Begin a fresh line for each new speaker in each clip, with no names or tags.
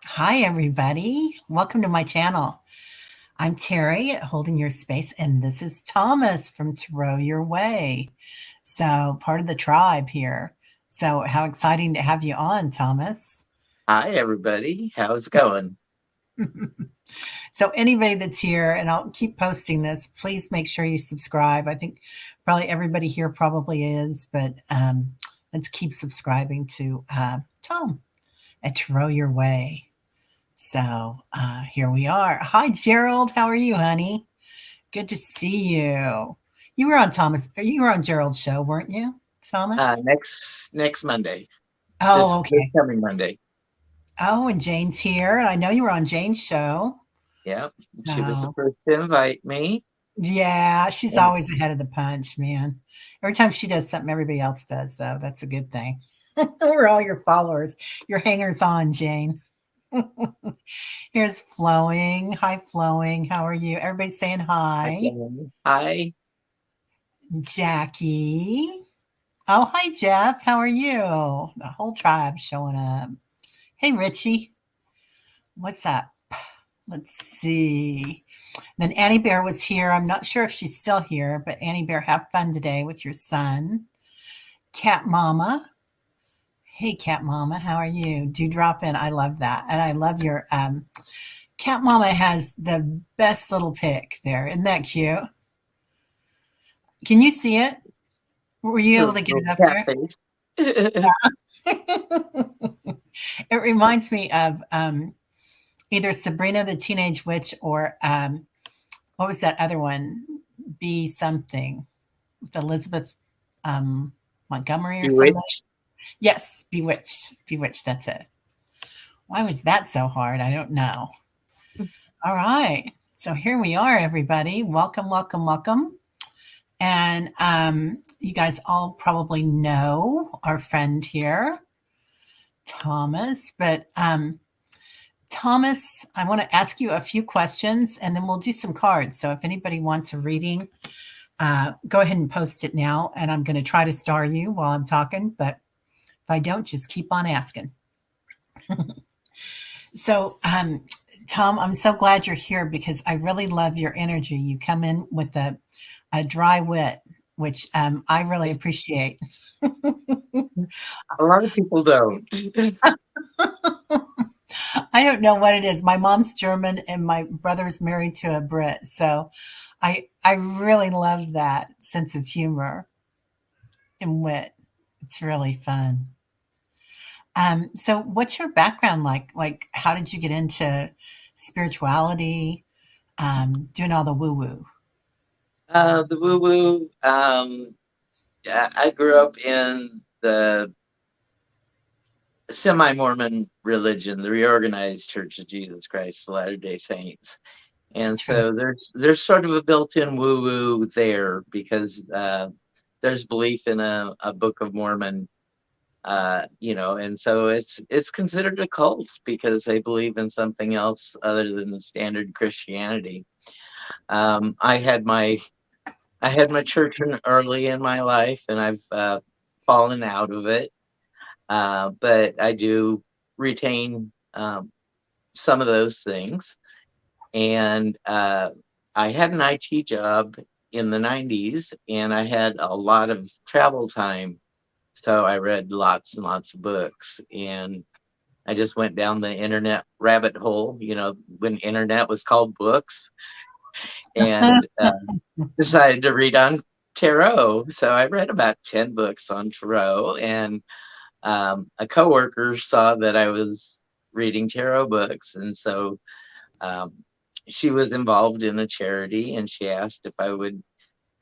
Hi, everybody. Welcome to my channel. I'm Terry, holding your space, and this is Thomas from Throw Your Way. So, part of the tribe here. So, how exciting to have you on, Thomas.
Hi, everybody. How's it going?
So, anybody that's here, and I'll keep posting this, please make sure you subscribe. I think probably everybody here probably is, but let's keep subscribing to Tom at Throw Your Way. So here we are. Hi, Gerald. How are you, honey? Good to see you. You were on Thomas. You were on Gerald's show, weren't you, Thomas?
Next Monday. This
Oh,
this
okay.
coming Monday.
Oh, and Jane's here. I know you were on Jane's show.
Yep. She was the
Oh,
first to invite me.
yeah. She's
And
always ahead of the punch, man. Every time she does something, everybody else does, though. That's a good thing. We're all your followers, your hangers on, Jane. Here's Flowing. Hi, Flowing. How are you? Everybody's saying hi.
again, hi.
Jackie. Oh, hi, Jeff. How are you? The whole tribe showing up. Hey, Richie. What's up? Let's see. Then Annie Bear was here. I'm not sure if she's still here, but Annie Bear, have fun today with your son. Cat Mama. Hey, Cat Mama. How are you? Do drop in. I love that. And I love your Cat Mama has the best little pic there. Isn't that cute? Can you see it? Were you able to get
Little
it up
cat
there?
face.
It reminds me of either Sabrina the Teenage Witch or what was that other one? Be something with Elizabeth Montgomery or somebody.
Bewitched.
Yes, Bewitched. Bewitched. That's it. Why was that so hard? I don't know. All right. So here we are, everybody. Welcome, welcome, welcome. And you guys all probably know our friend here, Thomas. But Thomas, I want to ask you a few questions and then we'll do some cards. So if anybody wants a reading, go ahead and post it now. And I'm going to try to star you while I'm talking. But if I don't, just keep on asking. So, Tom, I'm so glad you're here because I really love your energy. You come in with a dry wit, which I really appreciate.
A lot of people don't.
I don't know what it is. My mom's German and my brother's married to a Brit. So I really love that sense of humor and wit. It's really fun. So what's your background like? Like how did you get into spirituality, doing all the woo woo?
The woo woo. Yeah, I grew up in the semi Mormon religion, the Reorganized Church of Jesus Christ of Latter Day Saints. And so
Interesting.
there's sort of a built-in woo-woo there because there's belief in a Book of Mormon, and so it's considered a cult because they believe in something else other than the standard Christianity. Um, I had my I had my church early in my life, and I've fallen out of it, but I do retain some of those things. And I had an IT job in the 90s, and I had a lot of travel time. So I read lots and lots of books, and I just went down the internet rabbit hole, when internet was called books, and decided to read on tarot. So I read about 10 books on tarot, and a coworker saw that I was reading tarot books, and so um, she was involved in a charity, and she asked if I would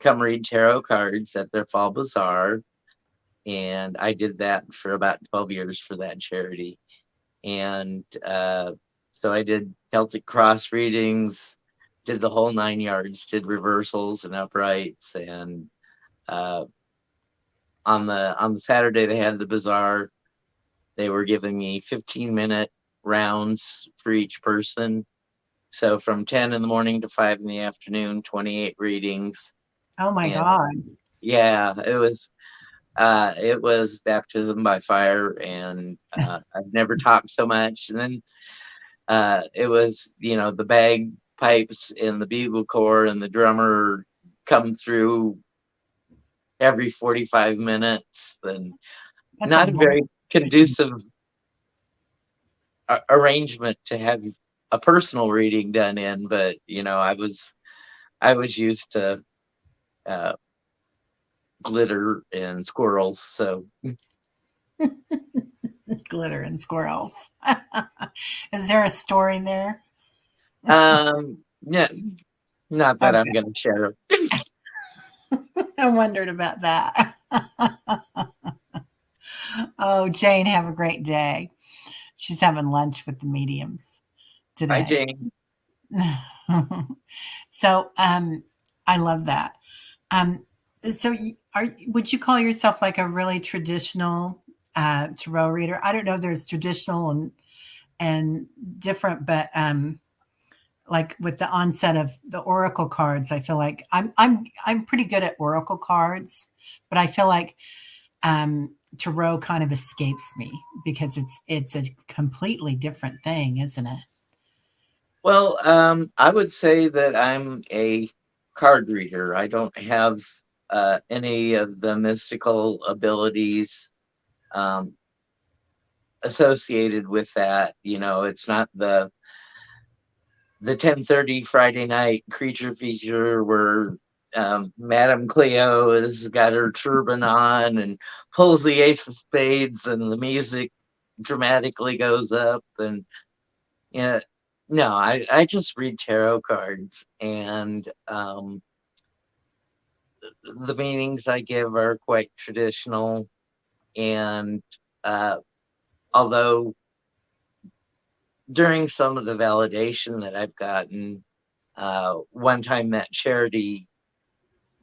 come read tarot cards at their fall bazaar. And I did that for about 12 years for that charity. And so I did Celtic cross readings, did the whole 9 yards, did reversals and uprights. And uh, on the Saturday they had the bazaar, they were giving me 15-minute rounds for each person. So from 10 in the morning to 5 in the afternoon, 28 readings.
Oh my
And
God.
yeah, it was baptism by fire, and I've never talked so much. And then it was, you know, the bagpipes and the bugle corps and the drummer come through every 45 minutes, and
That's a
not a
lot,
very
Richie.
conducive arrangement to have a personal reading done in. But you know, I was used to uh, glitter and squirrels, so
Glitter and squirrels. Is there a story there?
yeah, not that I'm
Okay.
going to share.
I wondered about that. Oh, Jane, have a great day. She's having lunch with the mediums
Hi,
today.
Jane.
So, I love that. Um, so would you call yourself like a really traditional tarot reader? I don't know. There's traditional and different, but like with the onset of the oracle cards, I feel like I'm pretty good at oracle cards, but I feel like tarot kind of escapes me because it's a completely different thing, isn't it?
Well, I would say that I'm a card reader. I don't have any of the mystical abilities um, associated with that. You know, it's not the 10:30 Friday night creature feature where Madame Cleo has got her turban on and pulls the ace of spades and the music dramatically goes up. And yeah, no, I just read tarot cards, and the meanings I give are quite traditional. And uh, although during some of the validation that I've gotten, one time that charity,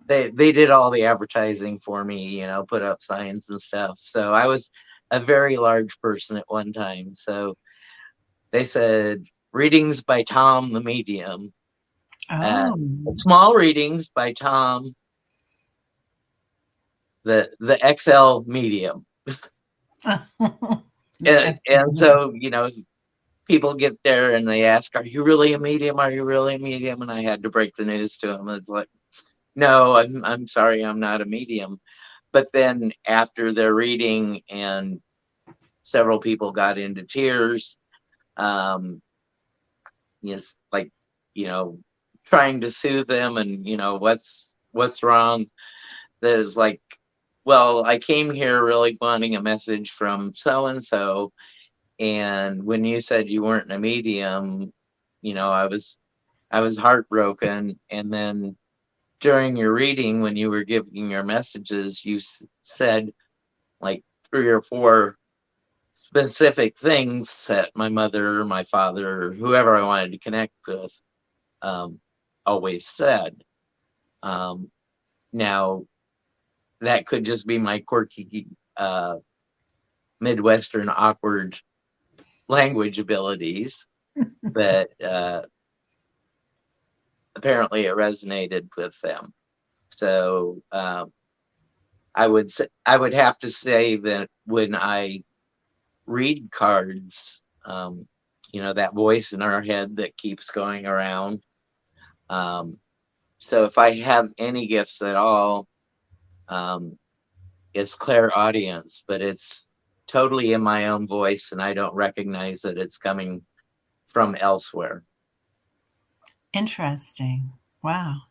they did all the advertising for me, you know, put up signs and stuff. So I was a very large person at one time. So they said readings by Tom the medium, uh,
Oh,
small readings by Tom the XL medium. And
excellent.
so, you know, people get there and they ask, "Are you really a medium? Are you really a medium?" And I had to break the news to them. It's like, "No, I'm sorry, I'm not a medium." But then after their reading and several people got into tears, um, yes, like, you know, trying to soothe them, and you know, what's wrong. There's like, well, I came here really wanting a message from so and so, and when you said you weren't a medium, you know, I was heartbroken. And then during your reading, when you were giving your messages, you said like three or four specific things that my mother, my father, whoever I wanted to connect with, um, always said. Um, Now, that could just be my quirky Midwestern awkward language abilities, but apparently it resonated with them. So I would have to say that when I read cards, you know, that voice in our head that keeps going around. Um, so if I have any gifts at all, um, it's clairaudience, but it's totally in my own voice, and I don't recognize that it's coming from elsewhere.
Interesting. Wow.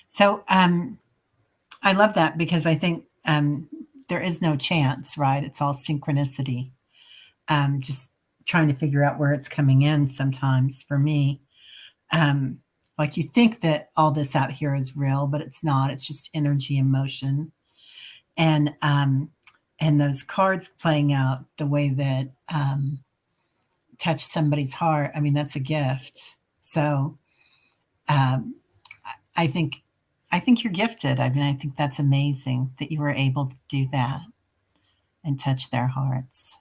So, I love that because I think there is no chance, right? It's all synchronicity. Just trying to figure out where it's coming in sometimes for me. Um, like you think that all this out here is real, but it's not. It's just energy and motion. And those cards playing out the way that touch somebody's heart. I mean, that's a gift. So um, I think I think you're gifted. I mean, I think that's amazing that you were able to do that and touch their hearts.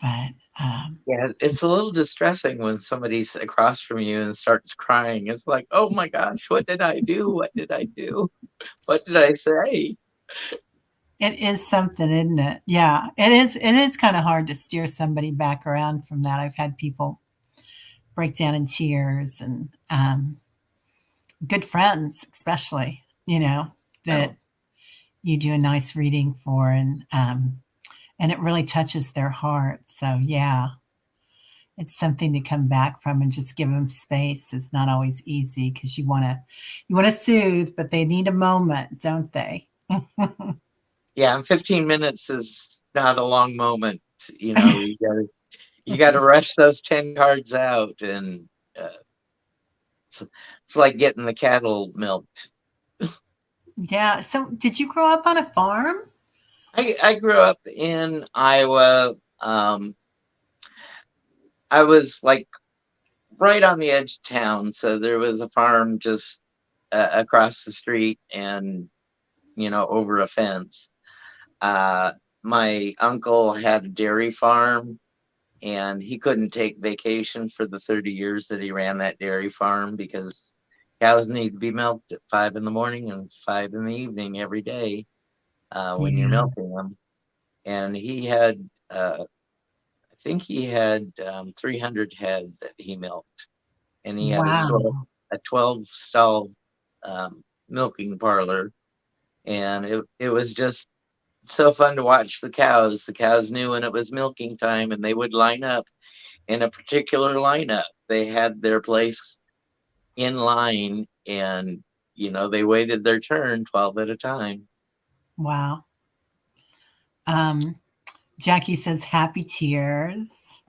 But
Yeah, it's a little distressing when somebody's across from you and starts crying. It's like, oh my gosh, what did I do? What did I do? What did I say?
It is something, isn't it? Yeah, it is. It is kind of hard to steer somebody back around from that. I've had people break down in tears, and good friends, especially, that
Oh,
you do a nice reading for, and it really touches their heart. So yeah, it's something to come back from and just give them space. It's not always easy because you want to soothe, but they need a moment, don't they?
yeah, and 15 minutes is not a long moment. You gotta rush those 10 cards out, and uh, it's, it's like getting the cattle milked.
Yeah. So, did you grow up on a farm?
I grew up in Iowa. I was like right on the edge of town, so there was a farm just across the street, and over a fence. Uh, my uncle had a dairy farm, and he couldn't take vacation for the 30 years that he ran that dairy farm because cows need to be milked at 5 in the morning and 5 in the evening every day when you're
Yeah.
milking them. And he had, I think he had 300 head that he milked, and he had
Wow.
a 12 stall milking parlor, and it was just so fun to watch the cows. The cows knew when it was milking time, and they would line up in a particular lineup. They had their place in line, and they waited their turn 12 at a time.
Wow. Um, Jackie says happy tears.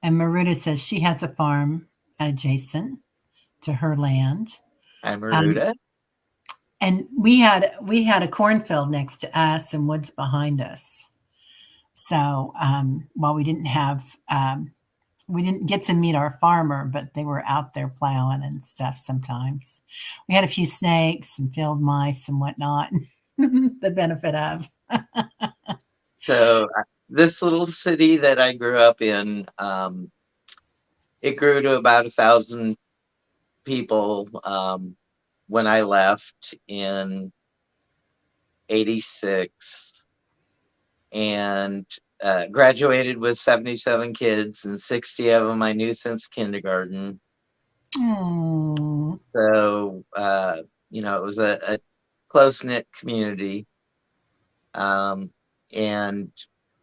And Maruta says she has a farm adjacent to her land.
I'm
Um,
Maruta.
and we had a cornfield next to us and woods behind us. So while we didn't get to meet our farmer, but they were out there plowing and stuff sometimes. We had a few snakes and field mice and whatnot. The benefit of.
So this little city that I grew up in, it grew to about 1,000 people when I left in '86, and graduated with 77 kids, and 60 of them I knew since kindergarten.
Oh,
So, it was a close knit community. Um, and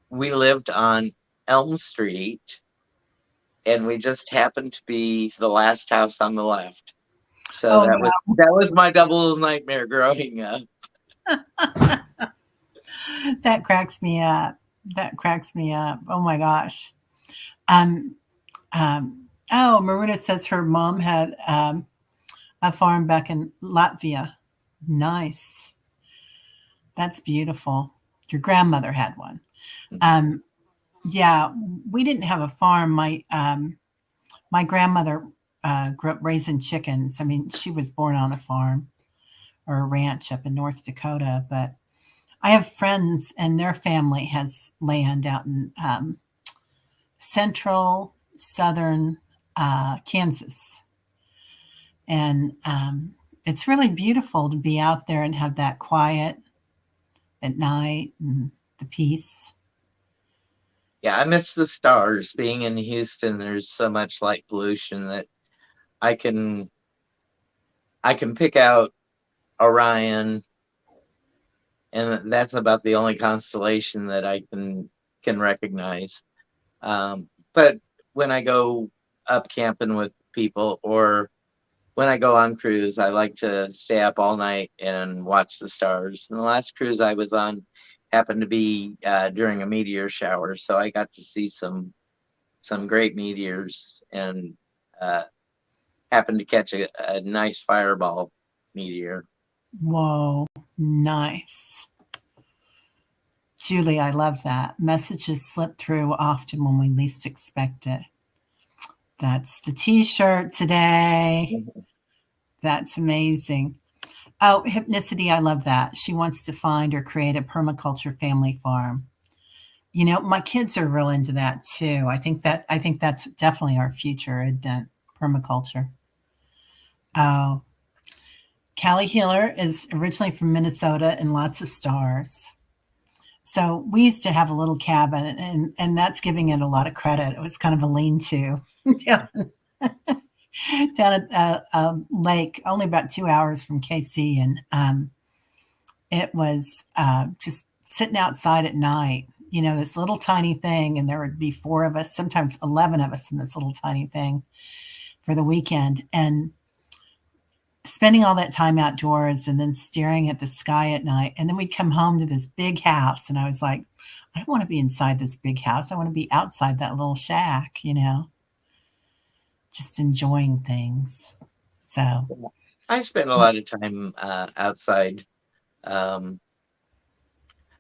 we lived on Elm Street, and we just happened to be the last house on the left. So
oh
that was my double nightmare growing up.
that cracks me up. That cracks me up. Oh my gosh. Um, oh, Marina says her mom had a farm back in Latvia. Nice. That's beautiful. Your grandmother had one. Um, yeah, we didn't have a farm. My grandmother grew up raising chickens. I mean, she was born on a farm or a ranch up in North Dakota, but I have friends and their family has land out in central, southern Kansas. And it's really beautiful to be out there and have that quiet at night and the peace.
Yeah, I miss the stars. Being in Houston, there's so much light pollution that I can I can pick out Orion, and that's about the only constellation that I can recognize. But when I go up camping with people, or when I go on cruise, I like to stay up all night and watch the stars. And the last cruise I was on happened to be during a meteor shower, so I got to see some great meteors, and uh, happened to catch a nice fireball meteor.
Whoa, nice. Julie, I love that. Messages slip through often when we least expect it. That's the t shirt today. That's amazing. Oh, Hypnicity, I love that. She wants to find or create a permaculture family farm. My kids are real into that too. I think that's definitely our future, isn't it? Permaculture. Oh, Callie Healer is originally from Minnesota and lots of stars. So we used to have a little cabin, and that's giving it a lot of credit. It was kind of a lean-to down, down at a lake, only about 2 hours from KC, and it was just sitting outside at night. You know, this little tiny thing, and there would be 4 of us, sometimes 11 of us in this little tiny thing for the weekend, and spending all that time outdoors and then staring at the sky at night. And then we'd come home to this big house. And I was like, I don't want to be inside this big house. I want to be outside that little shack, just enjoying things. So,
I spent a lot of time outside, um,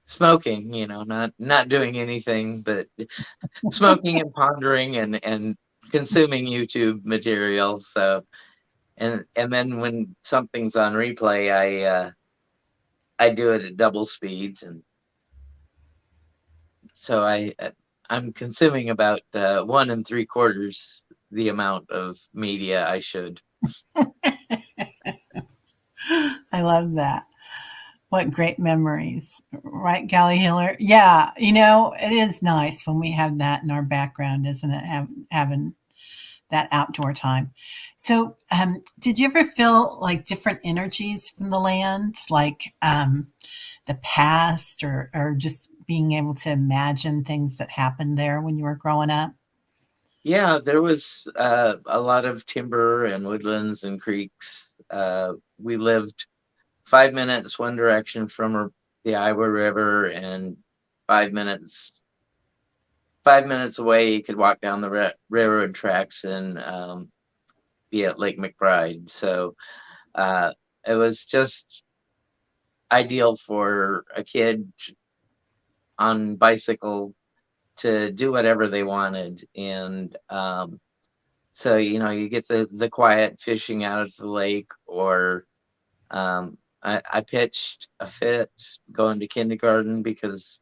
smoking. Not doing anything but smoking and pondering and consuming YouTube material. So, and then when something's on replay, I do it at double speed, and so I'm consuming about 1 3/4 the amount of media I should.
I love that. What great memories, right, Callie Hiller? Yeah, it is nice when we have that in our background, isn't it? Having that outdoor time. So, did you ever feel like different energies from the land, like the past, or just being able to imagine things that happened there when you were growing up?
Yeah, there was a lot of timber and woodlands and creeks. We lived 5 minutes one direction from the Iowa River, and 5 minutes 5 minutes away you could walk down the railroad tracks and be at Lake McBride. So uh, it was just ideal for a kid on bicycle to do whatever they wanted. And so you get the quiet fishing out of the lake, or I pitched a fit going to kindergarten because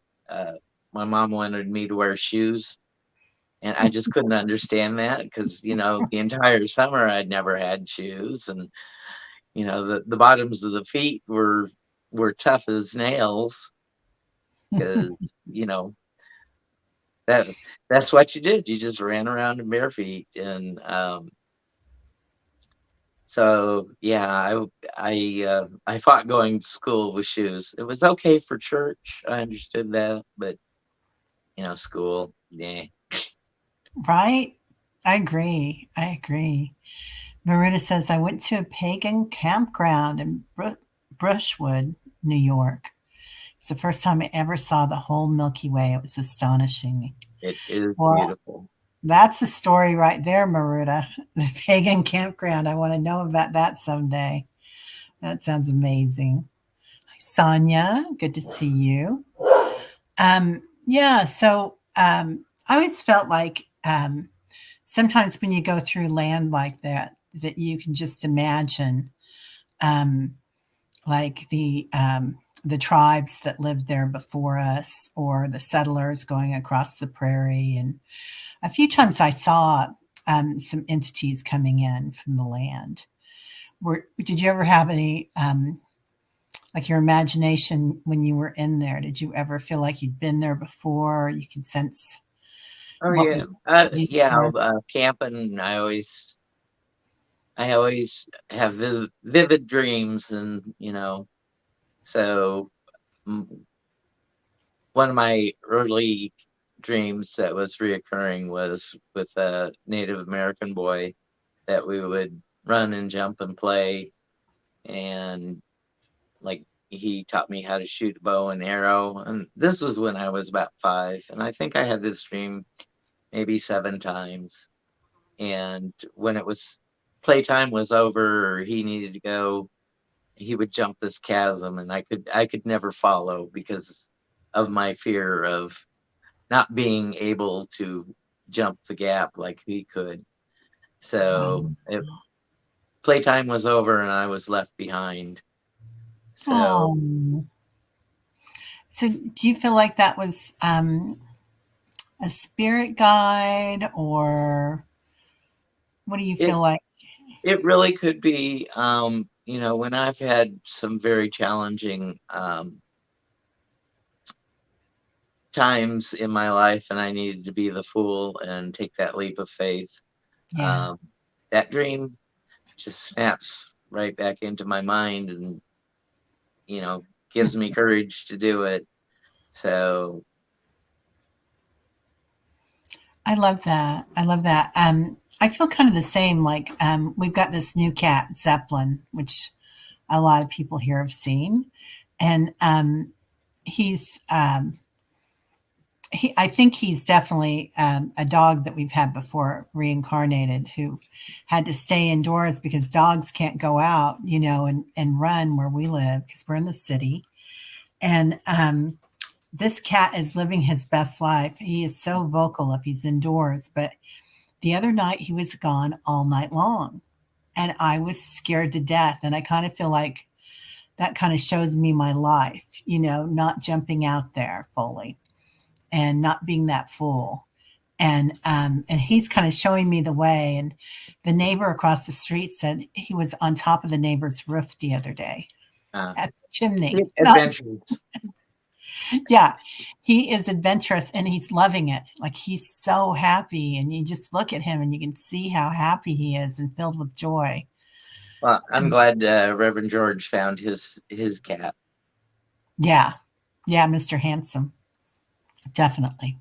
my mom wanted me to wear shoes, and I just couldn't understand that because the entire summer I'd never had shoes, and the bottoms of the feet were tough as nails because you know that that's what you did. You just ran around in bare feet, and so yeah, I fought going to school with shoes. It was okay for church. I understood that, but school, yeah.
Right? I agree. I agree. Marita says, I went to a pagan campground in Brushwood, New York. It's the first time I ever saw the whole Milky Way. It was astonishing.
It is
Well,
beautiful.
that's the story right there, Maruta. The pagan campground. I want to know about that someday. That sounds amazing. Hi, Sonia. Good to see you. Yeah, so I always felt like sometimes when you go through land like that, that you can just imagine um, like the tribes that lived there before us, or the settlers going across the prairie. And a few times I saw some entities coming in from the land. Did you ever have any, like your imagination when you were in there? Did you ever feel like you'd been there before? You could sense
Oh
what
yeah,
was these were?
camping. I always have vivid dreams, and so mm, one of my early dreams that was reoccurring was with a Native American boy that we would run and jump and play, and like he taught me how to shoot a bow and arrow. And this was when I was about 5, and I think I had this dream maybe 7 times. And when it was playtime was over, or he needed to go, he would jump this chasm, and I could never follow because of my fear of not being able to jump the gap like he could. So
Wow.
playtime was over, and I was left behind. So
Oh, so do you feel like that was a spirit guide, or what do you
it
feel like?
it really could be. when I've had some very challenging times in my life and I needed to be the fool and take that leap of faith,
Yeah.
that dream just snaps right back into my mind and, gives me courage to do it. So,
I love that. I love that. I feel kind of the same. Like, we've got this new cat, Zeppelin, which a lot of people here have seen, and he's I think he's definitely a dog that we've had before reincarnated who had to stay indoors because dogs can't go out, and run where we live because we're in the city. And this cat is living his best life. He is so vocal if he's indoors, but the other night he was gone all night long and I was scared to death. And I kind of feel like that kind of shows me my life, not jumping out there fully and not being that fool. And he's kind of showing me the way. And the neighbor across the street said he was on top of the neighbor's roof the other day
uh,
at the chimney.
adventures.
Yeah, he is adventurous and he's loving it. Like he's so happy, and you just look at him and you can see how happy he is and filled with joy.
Well, I'm
And
glad Reverend George found his cat.
yeah, yeah, Mr. Handsome, definitely,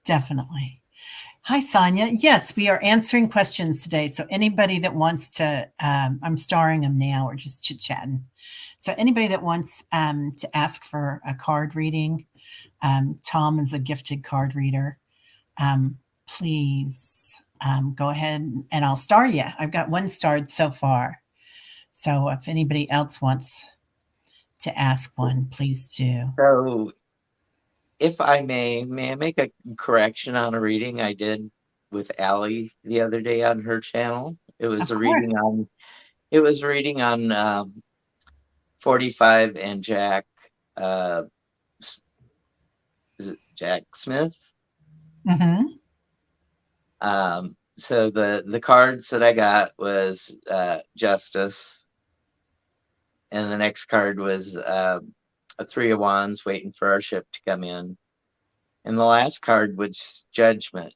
definitely. Hi, Sonia. Yes, we are answering questions today. So anybody that wants to, I'm starring them now. We're just chit chatting. So anybody that wants to ask for a card reading, Tom is a gifted card reader. Please go ahead and I'll star you. I've got one starred so far. So if anybody else wants to ask one, please do.
So, if I may I make a correction on a reading I did with Allie the other day on her channel? It was
Of
a
course.
reading on it was a reading on 45 and Jack. Uh, is it Jack Smith?
Hmm.
So the cards that I got was Justice, and the next card was a Three of Wands, waiting for our ship to come in, and the last card was Judgment.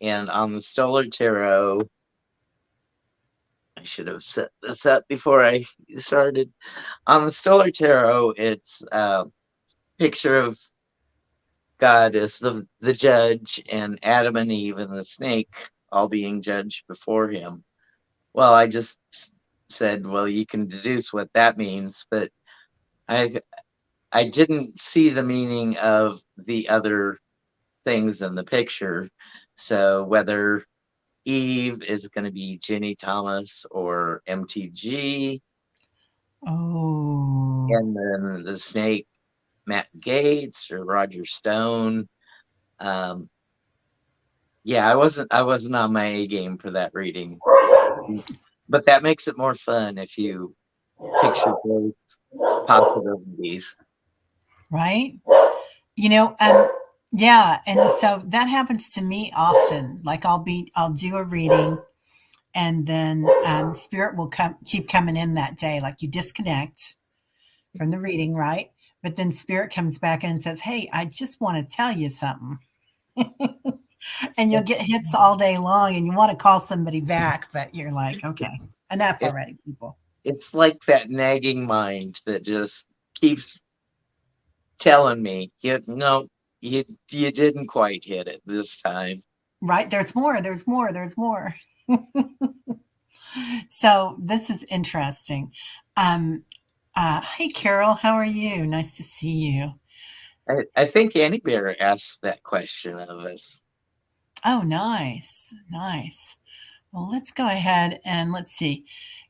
And on the Stolar Tarot, I should have set this up before I started. On the Stolar Tarot, it's a picture of God as the judge, and Adam and Eve and the snake all being judged before him. Well, I just said, well, you can deduce what that means, but I I didn't see the meaning of the other things in the picture. So whether Eve is going to be Ginny Thomas or MTG,
Oh,
and then the snake Matt Gates or Roger Stone. Um, yeah, I wasn't on my A game for that reading, but that makes it more fun if you picture those possibilities.
right. You know, yeah, and so that happens to me often. Like I'll do a reading, and then spirit will keep coming in that day. Like you disconnect from the reading, right? But then spirit comes back in and says, "Hey, I just want to tell you something." And you'll get hits all day long, and you want to call somebody back, but you're like, "Okay, enough
It,
already, people."
it's like that nagging mind that just keeps telling me, no, you didn't quite hit it this time.
Right? There's more. There's more. There's more. So this is interesting. Um, hey, Carol, how are you? Nice to see you.
I think Annie Bear asked that question of us.
Oh, nice, nice. Well, let's go ahead and let's see.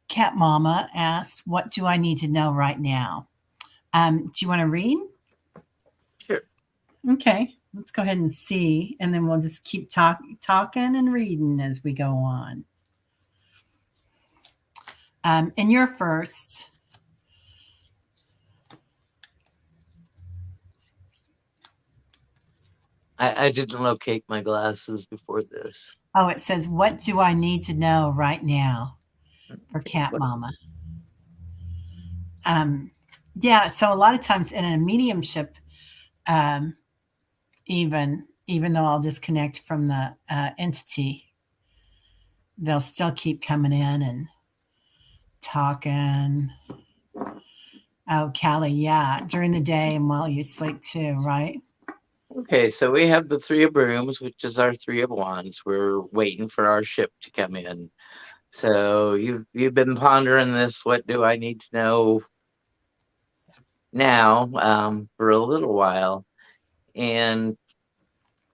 Cat Mama asked, "What do I need to know right now?" Do you want to read?
Sure.
Okay, let's go ahead and see, and then we'll just keep talking and reading as we go on. And you're first.
I didn't locate my glasses before this.
Oh, it says, "What do I need to know right now?" for
Okay,
Cat Mama. um, yeah, so a lot of times in a mediumship, um, even though I'll disconnect from the entity, they'll still keep coming in and talking. Oh, Callie, yeah, during the day and while you sleep too, right?
Okay, so we have the Three of Brooms, which is our Three of Wands. We're waiting for our ship to come in. So you've been pondering this. What do I need to know now, for a little while? And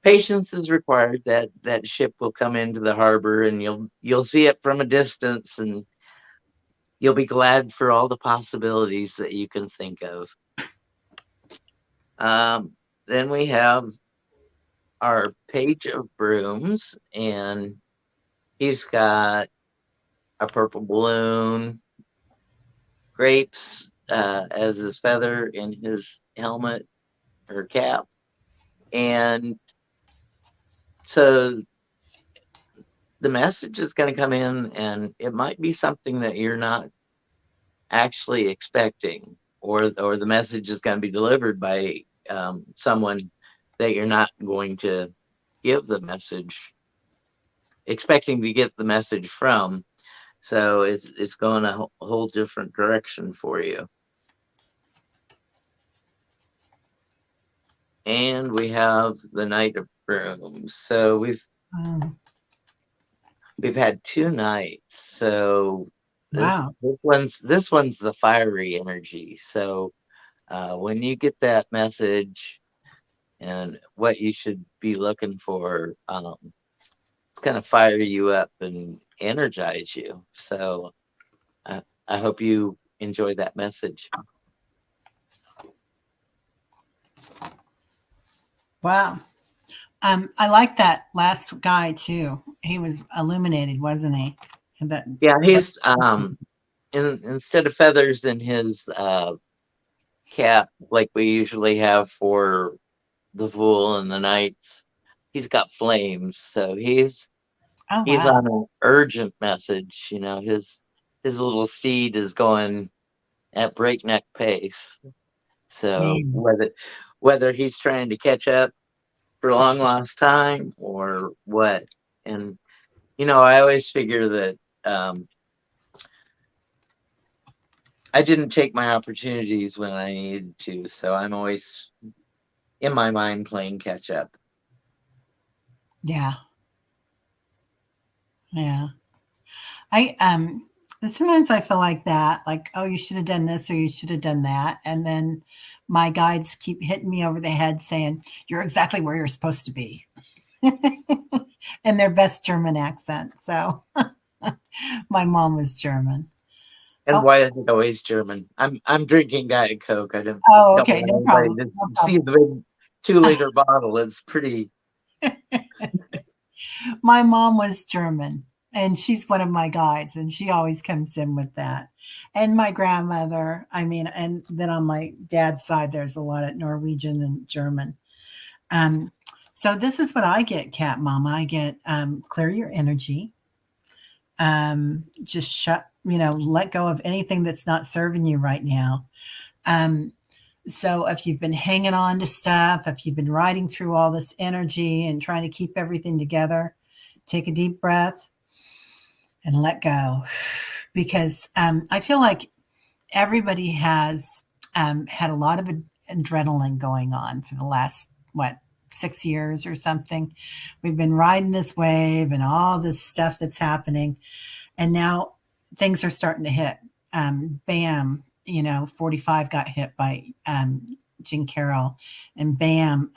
patience is required. That ship will come into the harbor, and you'll see it from a distance, and you'll be glad for all the possibilities that you can think of. Um, then we have our Page of Brooms, and he's got a purple balloon, grapes as his feather in his helmet or cap. And so the message is going to come in, and it might be something that you're not actually expecting, or the message is going to be delivered by someone that you're not going to give the message, expecting to get the message from. So it's going a whole different direction for you. And we have the Knight of Brooms. So
Mm,
we've had 2 nights. So
wow.
this one's the fiery energy. So when you get that message and what you should be looking for, it's gonna fire you up and energize you. So I hope you enjoy that message.
Wow. I like that last guy too. He was illuminated, wasn't he? And that
Yeah,
what
he's instead of feathers in his cap like we usually have for the Fool and the Knights, he's got flames. So
oh
he's
wow.
on an urgent message. His little steed is going at breakneck pace. So
Man.
whether he's trying to catch up for long lost time or what. And I always figure that I didn't take my opportunities when I needed to, so I'm always in my mind playing catch up.
Yeah. Yeah. I sometimes I feel like that, like, oh, you should have done this or you should have done that. And then my guides keep hitting me over the head saying, you're exactly where you're supposed to be. In their best German accent. So my mom was German.
And
Oh,
why is it always German? I'm drinking Diet Coke. I
oh,
don't
okay,
want
no
anybody
problem.
to
No
see
problem.
the big 2 liter bottle. It's pretty.
My mom was German, and she's one of my guides, and she always comes in with that. And my grandmother, I mean, and then on my dad's side, there's a lot of Norwegian and German. Um, so this is what I get, Cat Mama. I get clear your energy. Just let go of anything that's not serving you right now. Um, so if you've been hanging on to stuff, if you've been riding through all this energy and trying to keep everything together, take a deep breath and let go. Because I feel like everybody has had a lot of adrenaline going on for the last, what, 6 years or something. We've been riding this wave and all this stuff that's happening. And now things are starting to hit. Bam, 45 got hit by Jean Carroll, and bam,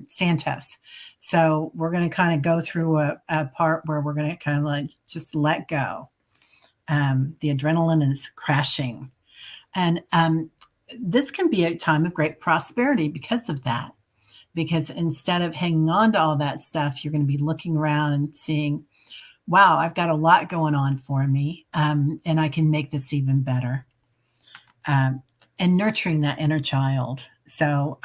Santos. So we're going to kind of go through a part where we're going to kind of like just let go. The adrenaline is crashing. And this can be a time of great prosperity because of that. Because instead of hanging on to all that stuff, you're going to be looking around and seeing, wow, I've got a lot going on for me, and I can make this even better. Um, and nurturing that inner child. So,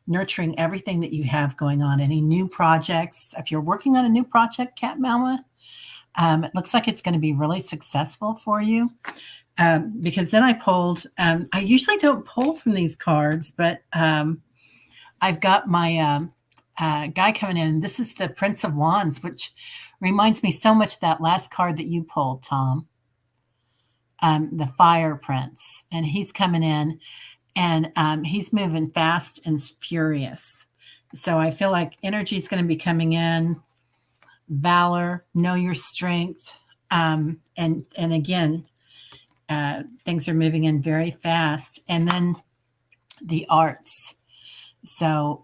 nurturing everything that you have going on, any new projects. If you're working on a new project, Cat Mama, It looks like it's going to be really successful for you. Because then I pulled, I usually don't pull from these cards, but I've got my guy coming in. This is the Prince of Wands, which reminds me so much of that last card that you pulled, Tom, the Fire Prince. And he's coming in and he's moving fast and furious. So I feel like energy is going to be coming in, valor, know your strength. And again, things are moving in very fast. And then the arts. So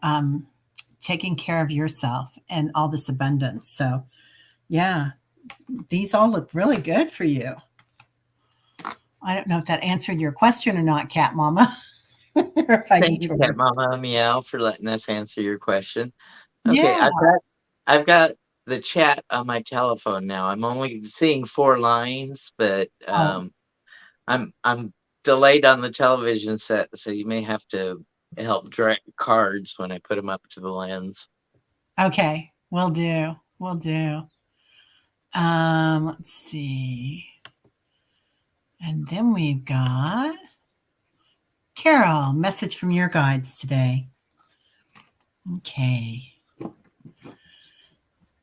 taking care of yourself and all this abundance. So yeah, these all look really good for you. I don't know if that answered your question or not, Cat Mama, or if I
Thank you, Cat
detoured.
Mama Meow, for letting us answer your question. Okay,
Yeah.
I've got the chat on my telephone now. I'm only seeing 4 lines, but
Oh,
I'm delayed on the television set, so you may have to help direct cards when I put them up to the lens.
okay. Will do. Will do. Let's see. And then we've got Carol, message from your guides today. Okay.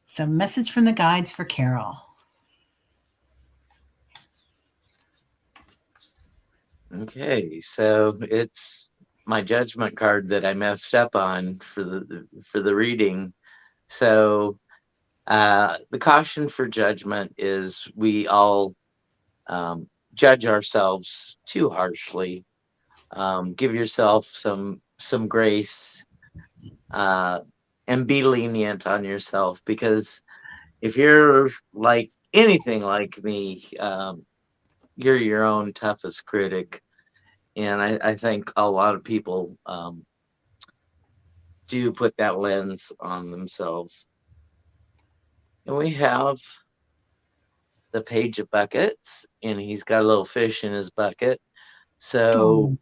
So, message from the guides for Carol.
Okay, so it's my judgment card that I messed up on for the reading. So the caution for judgment is we all judge ourselves too harshly. Give yourself some grace, and be lenient on yourself, because if you're like anything like me, you're your own toughest critic. And I think a lot of people do put that lens on themselves. And we have the Page of Buckets, and he's got a little fish in his bucket. So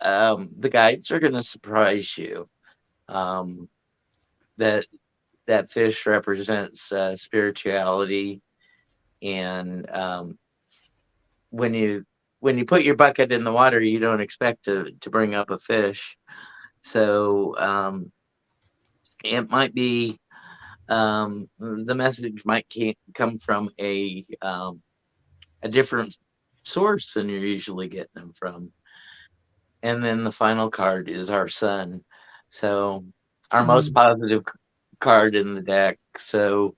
Oh,
the guides are going to surprise you. Um, that that fish represents spirituality, and when you put your bucket in the water, you don't expect to bring up a fish. So it might be, the message might come from a different source than you're usually getting them from. And then the final card is our sun. So our most
mm,
positive card in the deck. So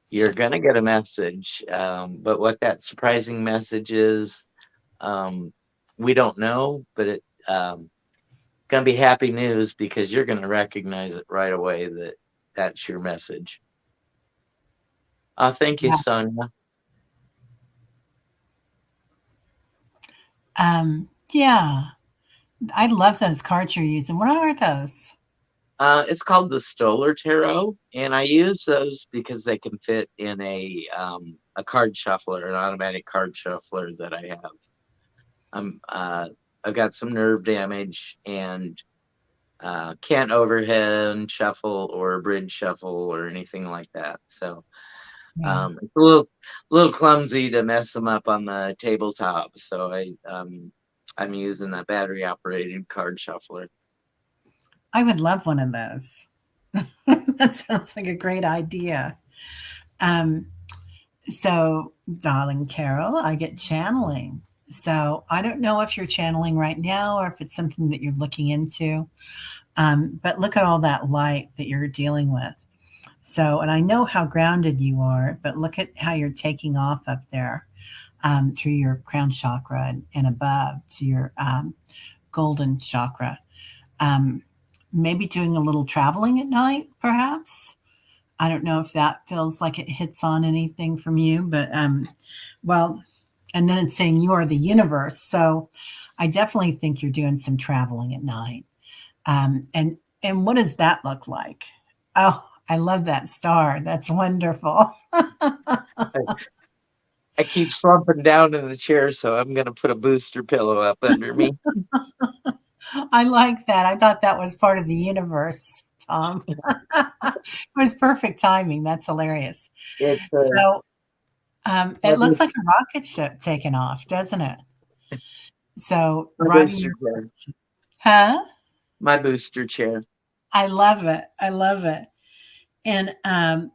you're going to get a message. But what that surprising message is, we don't know, but it going to be happy news, because you're going to recognize it right away that that's your message. Thank you,
yeah.
Sonia.
Yeah. I love those cards you're using. What are those?
It's called the Stoller Tarot, and I use those because they can fit in a card shuffler, an automatic card shuffler that I have. I've got some nerve damage and can't overhead shuffle or bridge shuffle or anything like that. So
Yeah.
it's a little clumsy to mess them up on the tabletop. So I'm using a battery operated card shuffler.
I would love one of those. That sounds like a great idea. Um, so, darling Carol, I get channeling. So, I don't know if you're channeling right now or if it's something that you're looking into. But look at all that light that you're dealing with. So, and I know how grounded you are, but look at how you're taking off up there through your crown chakra and above to your golden chakra. Um, Maybe doing a little traveling at night, perhaps. I don't know if that feels like it hits on anything from you, but well, and then it's saying you are the universe. So I definitely think you're doing some traveling at night. And what does that look like? Oh, I love that star. That's wonderful.
I keep slumping down in the chair, so I'm going to put a booster pillow up under me.
I like that. I thought that was part of the universe, Tom. It was perfect timing. That's hilarious.
It's
So,
My
It looks like a rocket ship taking off, doesn't it? So riding
booster
your,
chair.
huh?
My booster chair.
I love it. I love it. And um,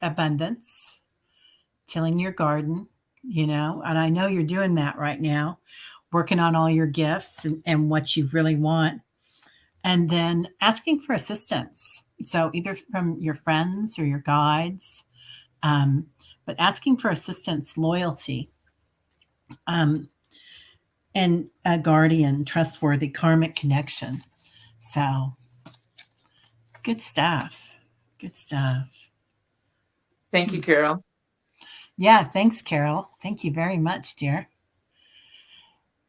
abundance, tilling your garden, and I know you're doing that right now, working on all your gifts and what you really want. And then asking for assistance. So either from your friends or your guides, um, but asking for assistance, loyalty, um, and a guardian, trustworthy, karmic connection. So good stuff. Good stuff.
Thank you, Carol.
Yeah, thanks, Carol. Thank you very much, dear.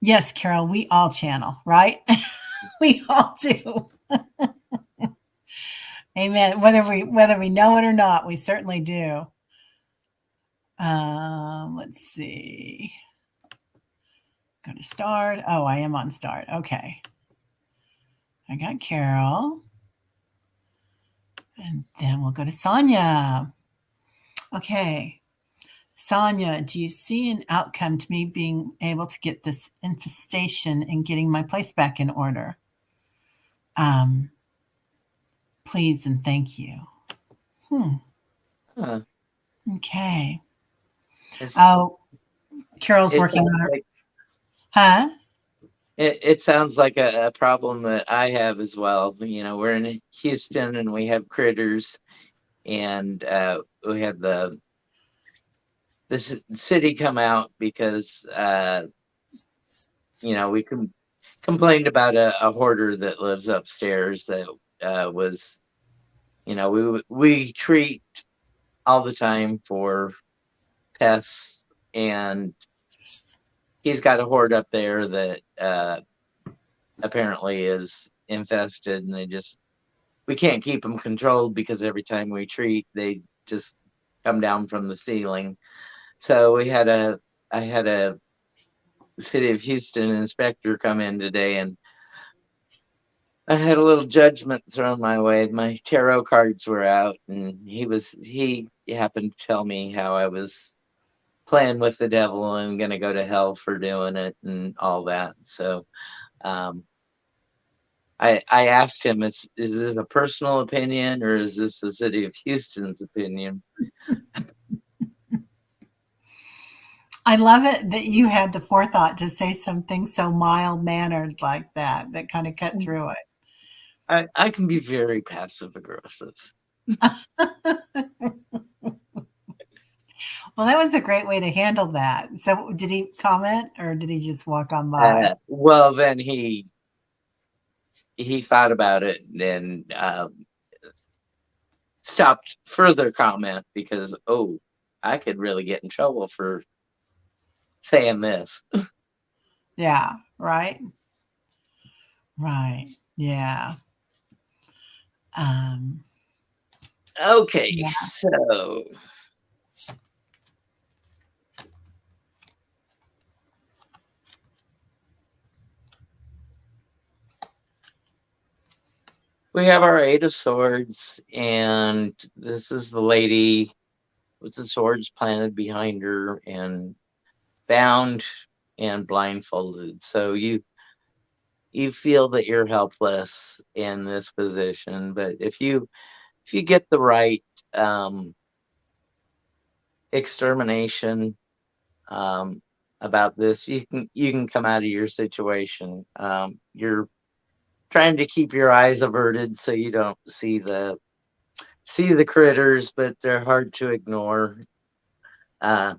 Yes, Carol, we all channel, right? We all do. Amen. Whether we know it or not, we certainly do. Let's see. Go to start. Oh, I am on start. Okay. I got Carol. And then we'll go to Sonia. Okay. Sonia, do you see an outcome to me being able to get this infestation and getting my place back in order? Um, please and thank you.
Huh.
Okay.
It's,
Oh, Carol's
it
working
sounds
on her.
like
Huh?
it sounds like a problem that I have as well. We're in Houston and we have critters, and we have the city come out because we complained about a hoarder that lives upstairs that was we treat all the time for pests, and he's got a hoard up there that apparently is infested, and we can't keep them controlled because every time we treat they just come down from the ceiling. So I had a city of Houston inspector come in today, and I had a little judgment thrown my way. My tarot cards were out, and he happened to tell me how I was playing with the devil and gonna go to hell for doing it and all that. So um, I asked him, is this a personal opinion or is this the city of Houston's opinion?
I love it that you had the forethought to say something so mild mannered like that, that kind of cut through it.
I can be very passive aggressive.
Well, that was a great way to handle that. So, did he comment or did he just walk on by?
Well, then he thought about it and stopped further comment because, oh, I could really get in trouble for saying this.
Yeah, right? Right. Yeah. Um,
Okay,
yeah.
so we have our Eight of Swords, and this is the lady with the swords planted behind her and bound and blindfolded. So you feel that you're helpless in this position, but if you get the right um, extermination um, about this, you can come out of your situation. You're trying to keep your eyes averted so you don't see the critters, but they're hard to ignore. Uh,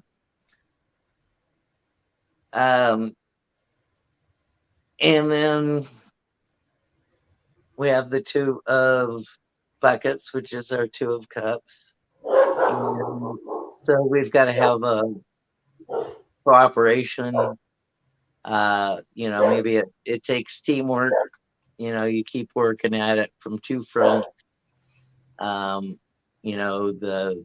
um, and then we have the Two of Buckets, which is our Two of Cups. And so we've got to have a cooperation. Maybe it takes teamwork. You keep working at it from two fronts. Um, the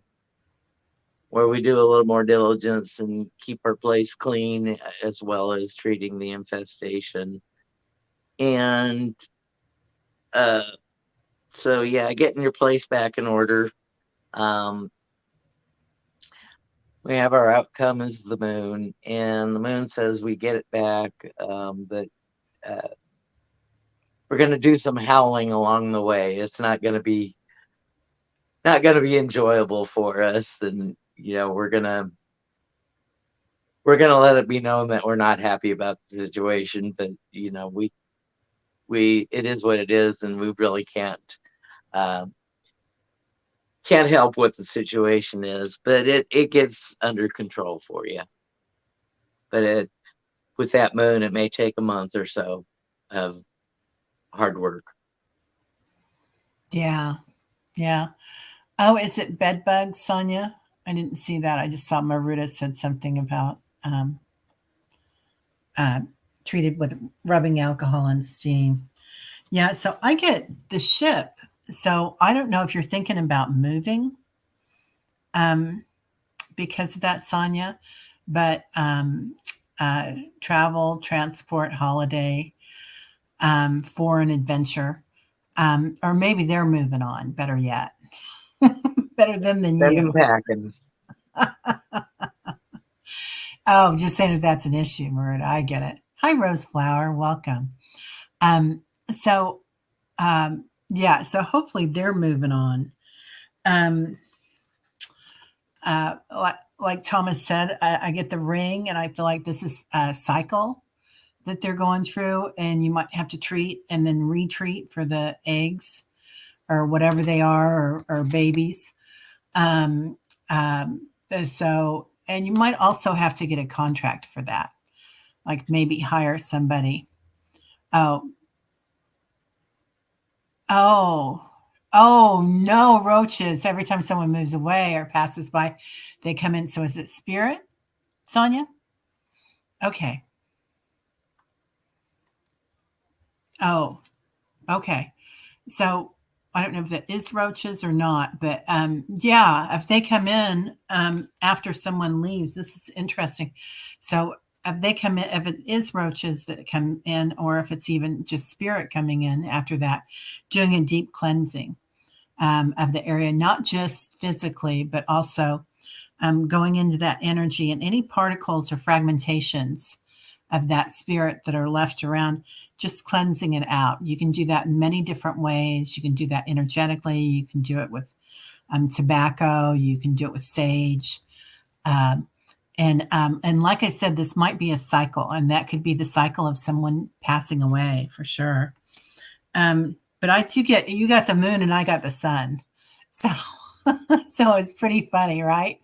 where we do a little more diligence and keep our place clean as well as treating the infestation. And uh, so, yeah, getting your place back in order. Um, we have our outcome is the moon, and the moon says we get it back, but uh, we're going to do some howling along the way. It's not going to be enjoyable for us, and we're gonna let it be known that we're not happy about the situation, but we it is what it is, and we really um, can't help what the situation is, but it gets under control for you. But with that moon, it may take a month or so of hard work.
Yeah. Yeah. Oh, is it bed bugs, Sonia? I didn't see that. I just saw Maruta said something about uh, treated with rubbing alcohol and steam. Yeah, so I get the ship. So I don't know if you're thinking about moving um, because of that, Sonia, but travel, transport, holiday, foreign adventure, or maybe they're moving on. Better yet, better them than
Sending
you.
packing.
Oh, just saying if that's an issue, Maruta. I get it. Hi, Rose Flower. Welcome. Um, so yeah, so hopefully they're moving on. Um, like Thomas said, I get the ring, and I feel like this is a cycle that they're going through, and you might have to treat and then retreat for the eggs or whatever they are, or babies. Um, so, and you might also have to get a contract for that, like maybe hire somebody. Oh, oh, oh no, roaches. Every time someone moves away or passes by, they come in. So is it spirit, Sonia? Okay. Oh, okay. So I don't know if it is roaches or not, but yeah, if they come in after someone leaves, this is interesting. So if they come in, if it is roaches that come in, or if it's even just spirit coming in after that, doing a deep cleansing of the area, not just physically, but also going into that energy and any particles or fragmentations of that spirit that are left around, just cleansing it out. You can do that in many different ways. You can do that energetically. You can do it with tobacco. You can do it with sage. Um, and like I said, this might be a cycle, and that could be the cycle of someone passing away for sure. But I do get you got the moon and I got the sun, so so it's pretty funny, right?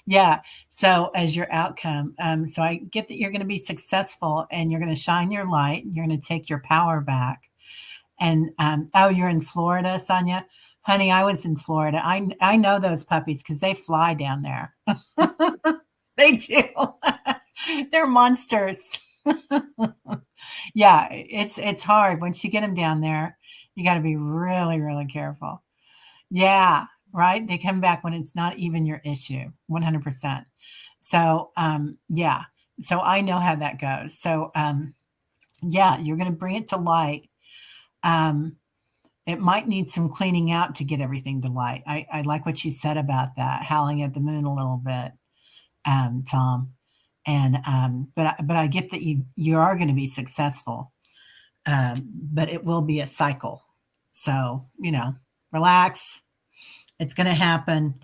Yeah. So as your outcome, so I get that you're going to be successful and you're going to shine your light. You're going to take your power back. And oh, you're in Florida, Sonia. Honey, I was in Florida. I know those puppies because they fly down there. They do. They're monsters. Yeah, it's hard once you get them down there. You got to be really, really careful. Yeah, right? They come back when it's not even your issue, 100%. So, yeah. So I know how that goes. So, yeah, you're going to bring it to light. Um, it might need some cleaning out to get everything to light. I like what you said about that, howling at the moon a little bit, Tom. And but I get that you are going to be successful, but it will be a cycle. So relax. It's going to happen,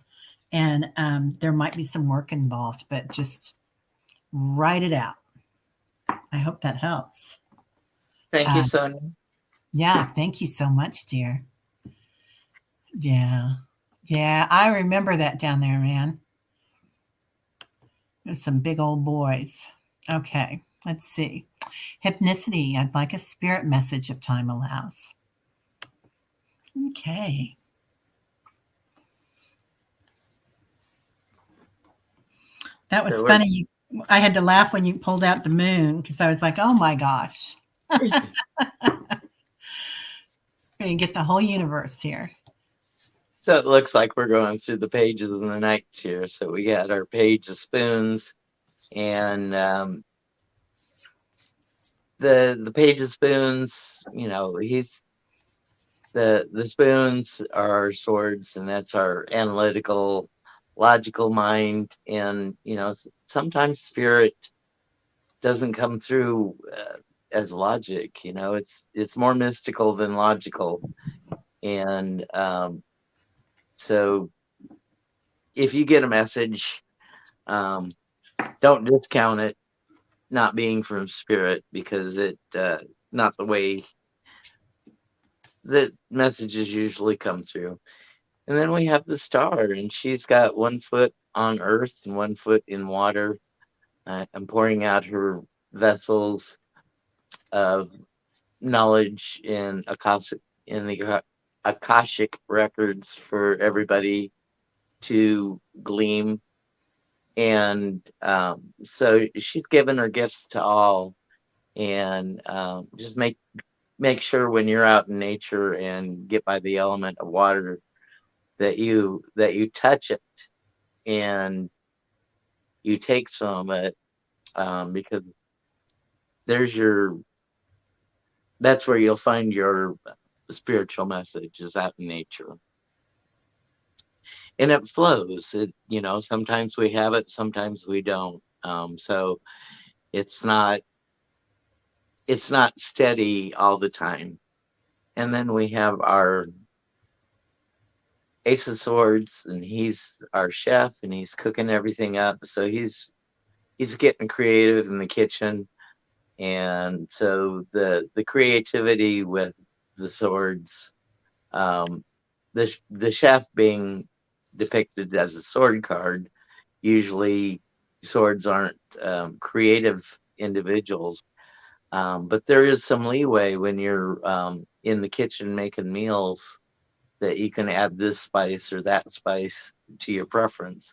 and there might be some work involved, but just write it out. I hope that helps.
Thank you,
Um,
Sonia.
yeah, thank you so much, dear. Yeah, yeah, I remember that down there, man. There's some big old boys. Okay, let's see. Hypnicity. I'd like a spirit message if time allows. Okay. That was
So we're
funny. I had to laugh when you pulled out the moon because I was like, oh my gosh. We're going to get the whole universe here.
So it looks like we're going through the pages of the nights here. So we got our page of spoons, and the page of spoons. He's the spoons are our swords, and that's our analytical logical mind, and sometimes spirit doesn't come through as logic. It's more mystical than logical, and so if you get a message, um, don't discount it not being from spirit, because it not the way that messages usually come through. And then we have the star, and she's got 1 foot on earth and 1 foot in water, and pouring out her vessels of knowledge in the Akashic records for everybody to glean. And so she's given her gifts to all, and just make sure when you're out in nature and get by the element of water that you touch it and you take some of it, because there's your that's where you'll find your spiritual message, is out in nature, and it flows. Sometimes we have it, sometimes we don't. So it's not it's not steady all the time. And then we have our Ace of Swords, and he's our chef, and he's cooking everything up. So he's getting creative in the kitchen, and so the creativity with the swords, um, the chef being depicted as a sword card. Usually, swords aren't creative individuals, but there is some leeway when you're in the kitchen making meals, that you can add this spice or that spice to your preference.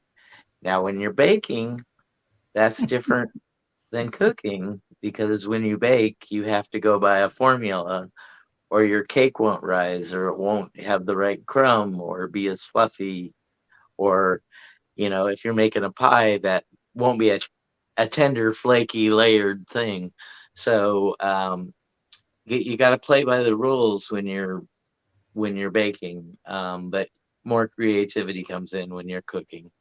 Now, when you're baking, that's different than cooking, because when you bake, you have to go by a formula, or your cake won't rise, or it won't have the right crumb, or be as fluffy, or if you're making a pie, that won't be a tender, flaky, layered thing. So you got to play by the rules when you're baking, but more creativity comes in when you're cooking.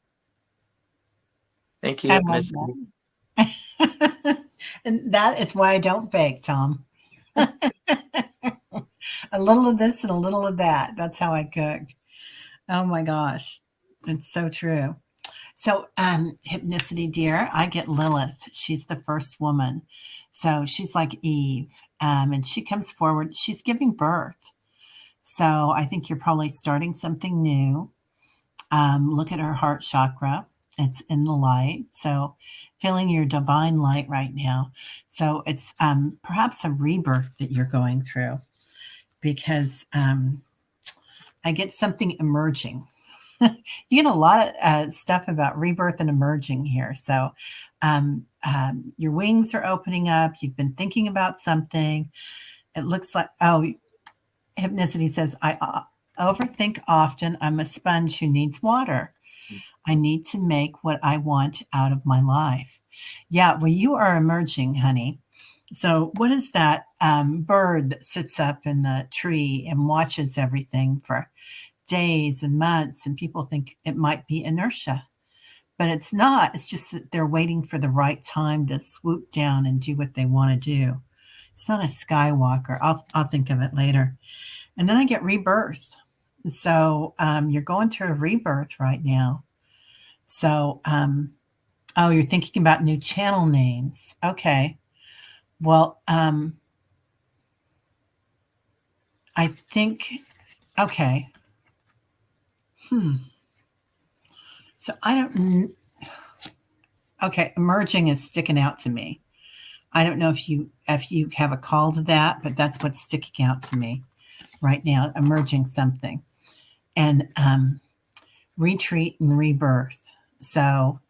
Thank you,
I love
Ethnicity.
that. And that is why I don't bake, Tom. A little of this and a little of that. That's how I cook. Oh my gosh. It's so true. So, Hypnicity, dear, I get Lilith. She's the first woman. So she's like Eve. And she comes forward. She's giving birth. So I think you're probably starting something new. Look at her heart chakra. It's in the light. So feeling your divine light right now. So it's perhaps a rebirth that you're going through, because I get something emerging. You get a lot of stuff about rebirth and emerging here. So your wings are opening up. You've been thinking about something. It looks like, oh, Hypnicity says, I overthink often. I'm a sponge who needs water. I need to make what I want out of my life. Yeah, well, you are emerging, honey. So, what is that bird that sits up in the tree and watches everything for days and months? And people think it might be inertia, but it's not. It's just that they're waiting for the right time to swoop down and do what they want to do. It's not a skywalker. I'll think of it later. And then I get rebirth. So you're going through a rebirth right now. So, oh, you're thinking about new channel names. Okay. Well, I think, okay. So I don't, okay, emerging is sticking out to me. I don't know if you have a call to that, but that's what's sticking out to me right now, emerging something. And retreat and rebirth. So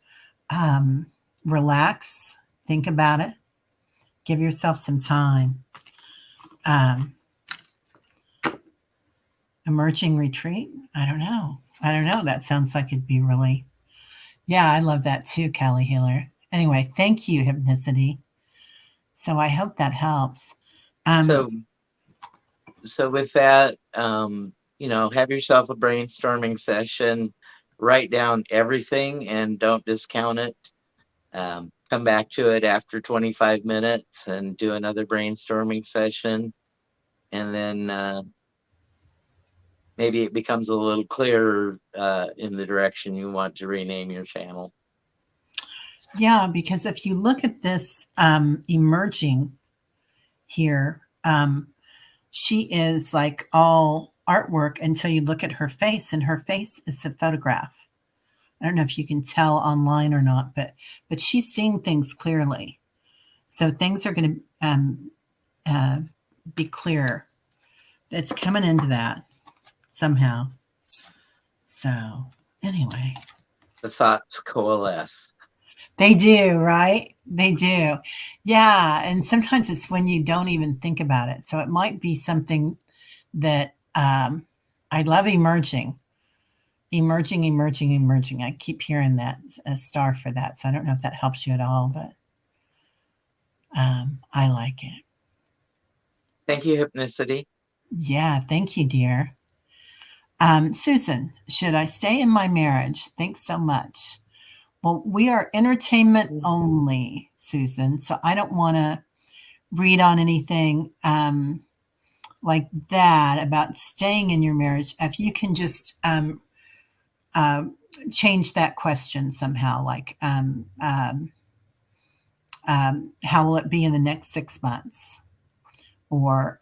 relax, think about it, give yourself some time. Um, emerging retreat? I don't know. I don't know. That sounds like it'd be really, yeah, I love that too, Kelly Healer. Anyway, thank you, Hypnicity. So I hope that helps. Um,
So with that, have yourself a brainstorming session write down everything and don't discount it. Come back to it after 25 minutes and do another brainstorming session. And then maybe it becomes a little clearer in the direction you want to rename your channel.
Yeah, because if you look at this emerging here, she is like all artwork until you look at her face, and her face is a photograph. I don't know if you can tell online or not, but she's seeing things clearly. So things are going to be clear. It's coming into that somehow. So anyway,
The thoughts coalesce.
they do, right? They do. Yeah, and sometimes it's when you don't even think about it. So it might be something that I love emerging. Emerging, emerging, emerging. I keep hearing that a star for that. So I don't know if that helps you at all, but I like it.
Thank you, Hypnicity.
Yeah, thank you, dear. Susan, should I stay in my marriage? Thanks so much. Well, we are entertainment only, Susan. So I don't want to read on anything like that about staying in your marriage. If you can just change that question somehow, like how will it be in the next 6 months? Or,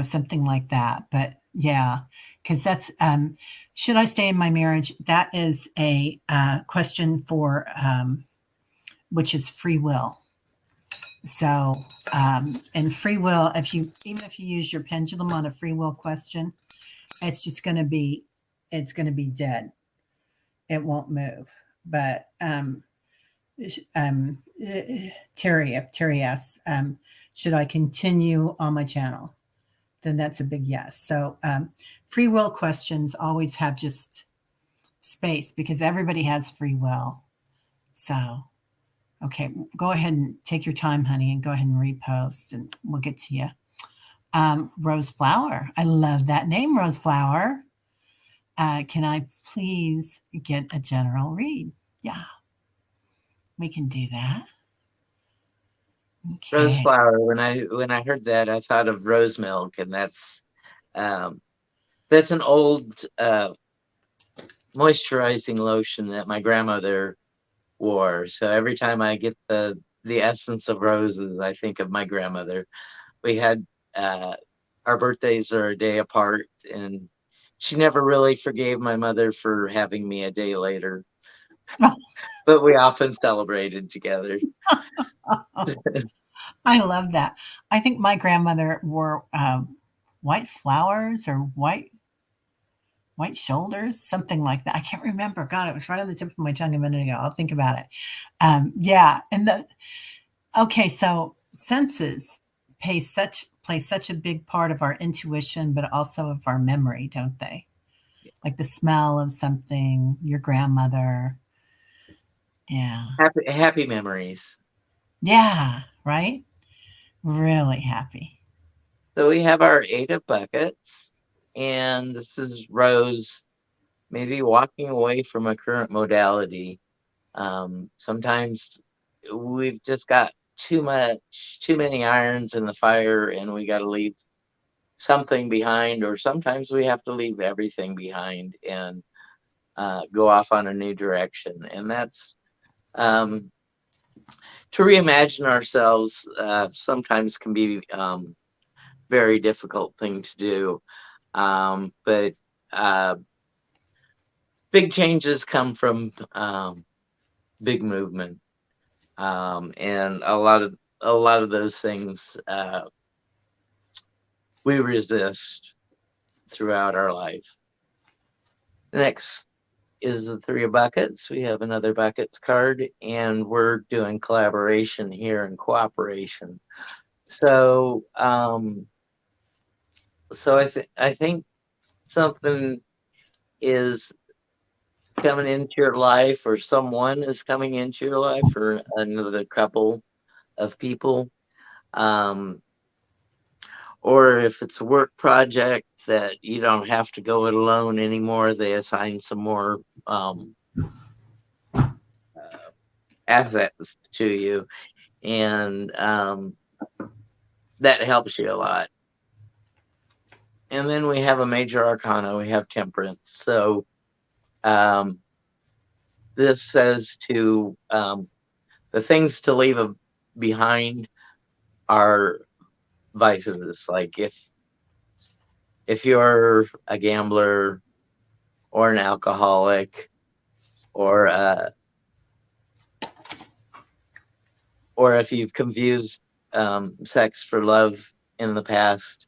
something like that. But yeah, because that's, should I stay in my marriage? That is a question for, which is free will. So, and free will, even if you use your pendulum on a free will question, it's just going to be, it's going to be dead. It won't move. But Terry, if Terry asks, should I continue on my channel? Then that's a big yes. So free will questions always have just space because everybody has free will. So, okay, go ahead and take your time, honey, and go ahead and repost, and we'll get to you. Rose Flower. I love that name, Rose Flower. Can I please get a general read? Yeah, we can do that. Okay.
Rose flower. When I heard that, I thought of rose milk, and that's an old moisturizing lotion that my grandmother wore. So every time I get the essence of roses, I think of my grandmother. We had our birthdays are a day apart, and she never really forgave my mother for having me a day later. But we often celebrated together.
I love that. I think my grandmother wore white flowers or white shoulders, something like that. I can't remember. God, it was right on the tip of my tongue a minute ago. I'll think about it. Yeah, and okay, so senses play such a big part of our intuition, but also of our memory, don't they? Like the smell of something, your grandmother. Yeah.
Happy memories.
Yeah, right? Really happy.
So we have our 8 of buckets, and this is Rose maybe walking away from a current modality. Sometimes we've just got too many irons in the fire, and we got to leave something behind, or sometimes we have to leave everything behind and go off on a new direction. And that's to reimagine ourselves sometimes can be very difficult thing to do. But big changes come from big movement. And a lot of those things we resist throughout our life. Next is the 3 of buckets. We have another buckets card, and we're doing collaboration here and cooperation. So I think something is coming into your life, or someone is coming into your life, or another couple of people, or if it's a work project that you don't have to go it alone anymore. They assign some more assets to you, and that helps you a lot. And then we have a major arcana. We have temperance. So um, this says to the things to leave behind are vices. Like if you're a gambler or an alcoholic or if you've confused sex for love in the past,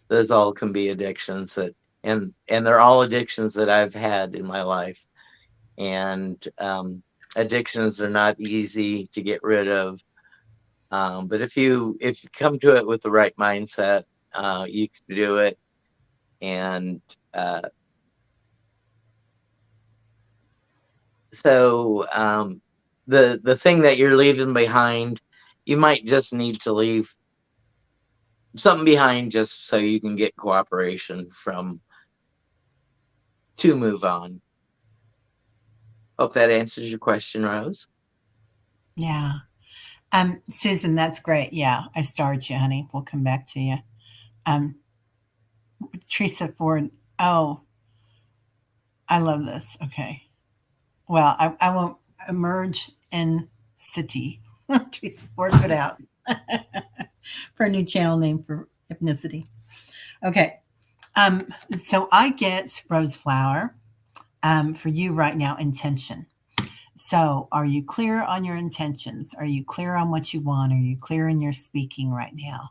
those all can be addictions and they're all addictions that I've had in my life. And addictions are not easy to get rid of. But if you come to it with the right mindset, you can do it. And so the thing that you're leaving behind, you might just need to leave something behind just so you can get cooperation to move on. Hope that answers your question, Rose.
Yeah. Susan, that's great. Yeah, I starred you, honey. We'll come back to you. Um, Teresa Ford. Oh, I love this. Okay. Well, I won't emerge in city. Teresa Ford put out for a new channel name for hypnicity. Okay. So I get rose flower for you right now, intention. So, are you clear on your intentions? Are you clear on what you want? Are you clear in your speaking right now?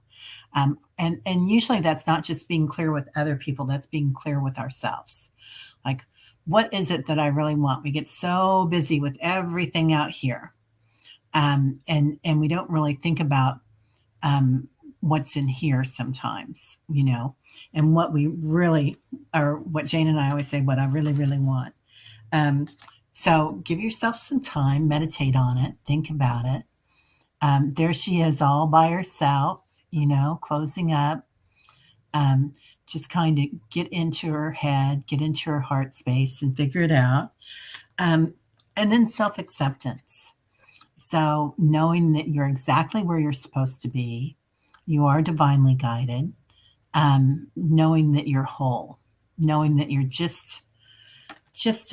And usually that's not just being clear with other people, that's being clear with ourselves. Like, what is it that I really want? We get so busy with everything out here. And we don't really think about what's in here sometimes, and what we really, or what Jane and I always say, what I really, really want. Um, so give yourself some time, meditate on it, think about it. There she is all by herself, closing up. Um, just kind of get into her head, get into her heart space and figure it out. And then self acceptance. So knowing that you're exactly where you're supposed to be, you are divinely guided, knowing that you're whole, knowing that you're just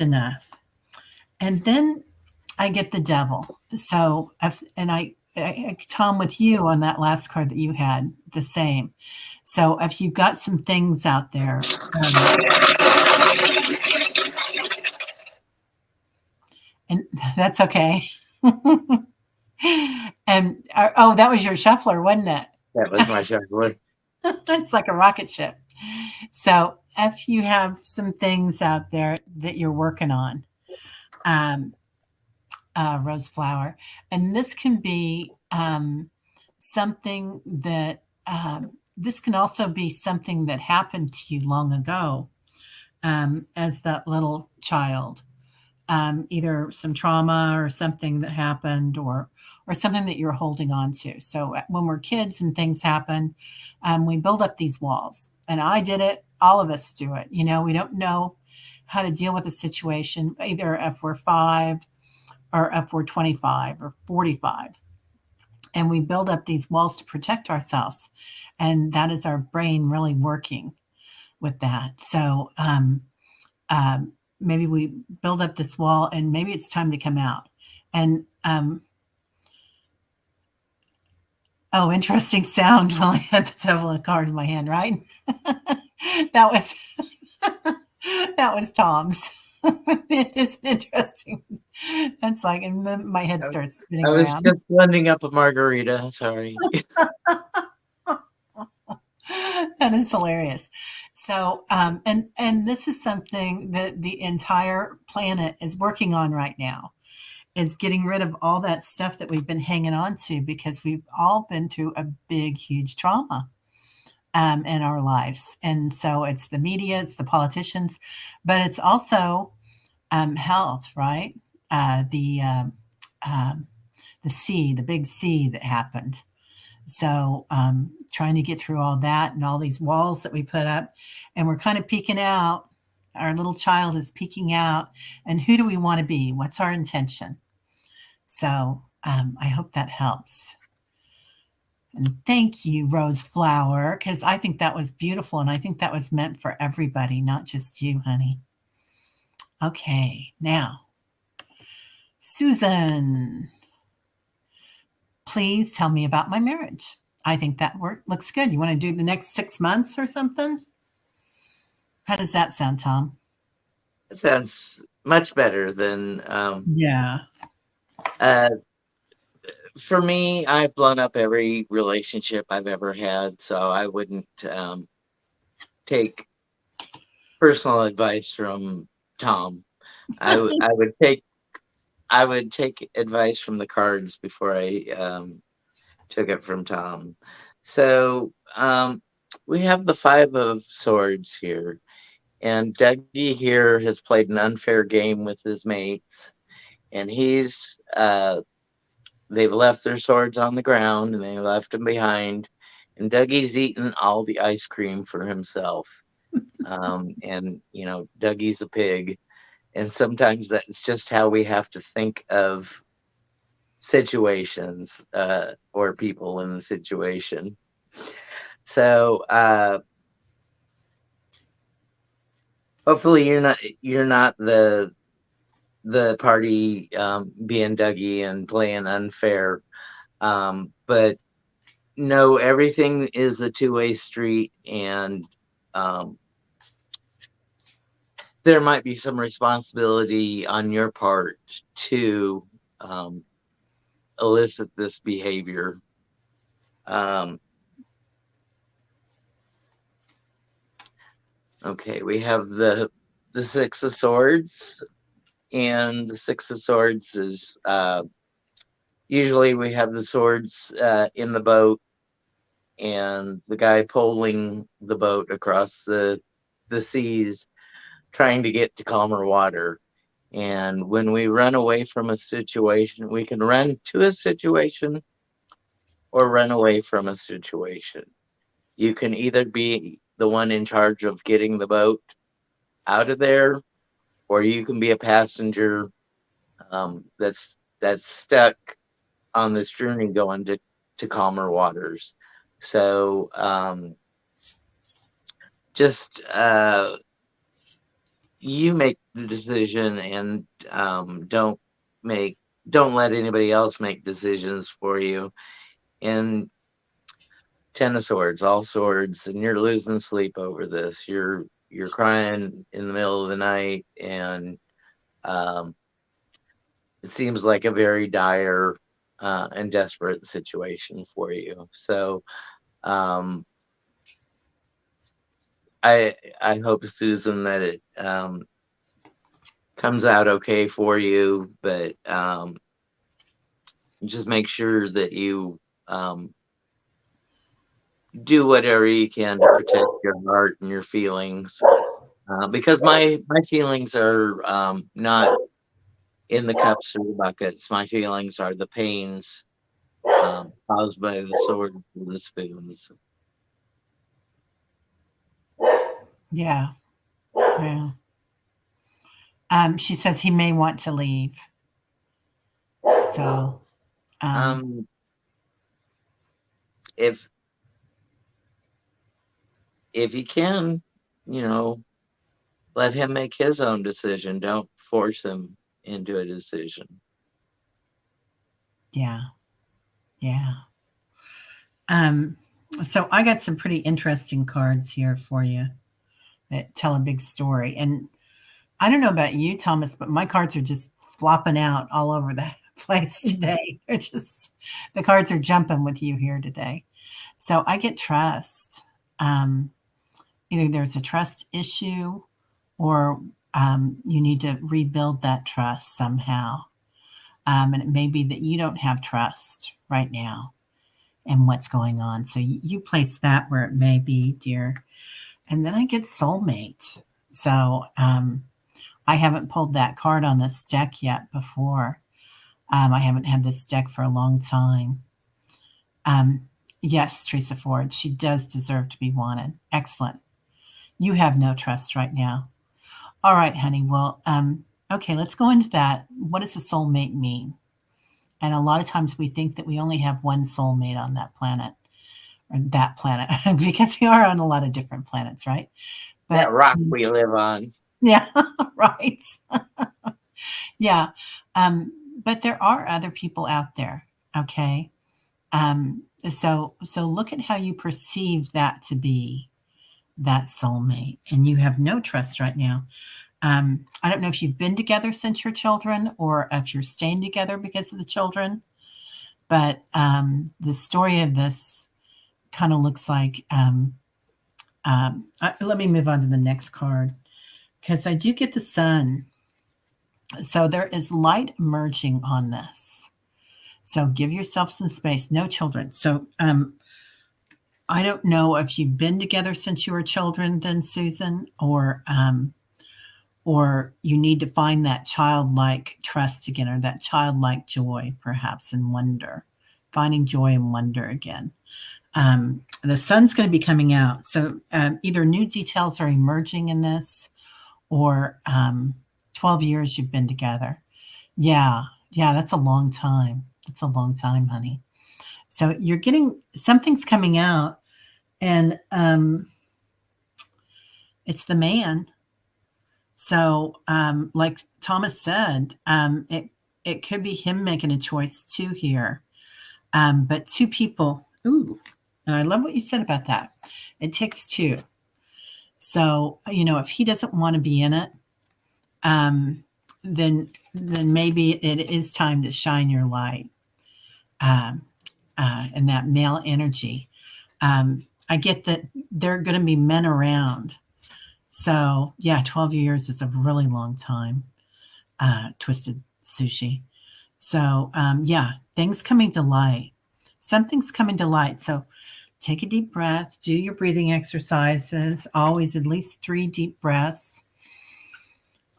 enough. And then I get the devil. So, Tom, with you on that last card that you had, the same. So if you've got some things out there, and that's okay. And that was your shuffler, wasn't it?
That was my shuffler.
It's like a rocket ship. So if you have some things out there that you're working on, rose flower, and this can be something that this can also be something that happened to you long ago as that little child. Either some trauma or something that happened, or something that you're holding on to. So when we're kids and things happen, we build up these walls. And I did it. All of us do it. We don't know how to deal with a situation, either if we're 5 or if we're 25 or 45. And we build up these walls to protect ourselves. And that is our brain really working with that. So maybe we build up this wall and maybe it's time to come out. And interesting sound while I had the devil card in my hand, right? that was Tom's. It is interesting. That's like, and my head starts spinning around.
I was just blending up a margarita. Sorry.
That is hilarious. So, and this is something that the entire planet is working on right now, is getting rid of all that stuff that we've been hanging on to, because we've all been through a big, huge trauma in our lives. And so it's the media, it's the politicians, but it's also health, right? The big C that happened. So trying to get through all that and all these walls that we put up. And we're kind of peeking out. Our little child is peeking out. And who do we want to be? What's our intention? So I hope that helps. And thank you, Rose Flower, because I think that was beautiful. And I think that was meant for everybody, not just you, honey. Okay, now, Susan, please tell me about my marriage. I think that looks good. You want to do the next 6 months or something? How does that sound, Tom?
It sounds much better than
Yeah.
For me, I've blown up every relationship I've ever had, so I wouldn't take personal advice from Tom. I would take advice from the cards before I took it from Tom. So we have the Five of Swords here, and Dougie here has played an unfair game with his mates, and they've left their swords on the ground and they left them behind, and Dougie's eaten all the ice cream for himself. And Dougie's a pig, and sometimes that's just how we have to think of situations or people in the situation. So hopefully you're not the party being Dougie and playing unfair, but no, everything is a two-way street, and there might be some responsibility on your part to elicit this behavior. Okay, we have the Six of Swords, and the Six of Swords is usually we have the swords in the boat, and the guy pulling the boat across the seas, trying to get to calmer water. And when we run away from a situation, we can run to a situation or run away from a situation. You can either be the one in charge of getting the boat out of there, or you can be a passenger that's stuck on this journey going to calmer waters. So just you make the decision, and don't let anybody else make decisions for you. And Ten of Swords, all swords, and you're losing sleep over this. You're crying in the middle of the night, and it seems like a very dire and desperate situation for you. So I hope, Susan, that it comes out okay for you, but just make sure that you do whatever you can to protect your heart and your feelings, because my feelings are not in the cups or the buckets. My feelings are the pains caused by the sword and the spoons.
Yeah. Yeah. She says he may want to leave. So,
if you can, let him make his own decision. Don't force him into a decision.
Yeah. Yeah. So I got some pretty interesting cards here for you that tell a big story. And I don't know about you, Thomas, but my cards are just flopping out all over the place today. They're just, the cards are jumping with you here today. So I get trust. Either there's a trust issue, or you need to rebuild that trust somehow. And it may be that you don't have trust right now in what's going on. So you place that where it may be, dear. And then I get soulmate. So I haven't pulled that card on this deck yet before. I haven't had this deck for a long time. Yes, Teresa Ford. She does deserve to be wanted. Excellent. You have no trust right now. All right, honey. Well, okay, let's go into that. What does a soulmate mean? And a lot of times we think that we only have one soulmate on that planet or that planet because we are on a lot of different planets, right?
That
But
rock we live on.
yeah, right. Yeah. Um, but there are other people out there. Okay. So look at how you perceive that to be that soulmate, and you have no trust right now. I don't know if you've been together since your children or if you're staying together because of the children, but the story of this kind of looks like. Let me move on to the next card because I do get the sun. So there is light emerging on this. So give yourself some space. No children. So I don't know if you've been together since you were children, then Susan, or you need to find that childlike trust again, or that childlike joy, perhaps, and wonder, finding joy and wonder again. The sun's going to be coming out, so either new details are emerging in this, or 12 years you've been together. Yeah, yeah, that's a long time. That's a long time, honey. So you're getting something's coming out, and it's the man. So, like Thomas said, it could be him making a choice too here. But two people. Ooh, and I love what you said about that. It takes two. So if he doesn't want to be in it, um, then maybe it is time to shine your light, um, and that male energy. I get that there are going to be men around. So yeah, 12 years is a really long time. Twisted Sushi. So yeah, things coming to light. Something's coming to light. So take a deep breath. Do your breathing exercises. Always at least 3 deep breaths,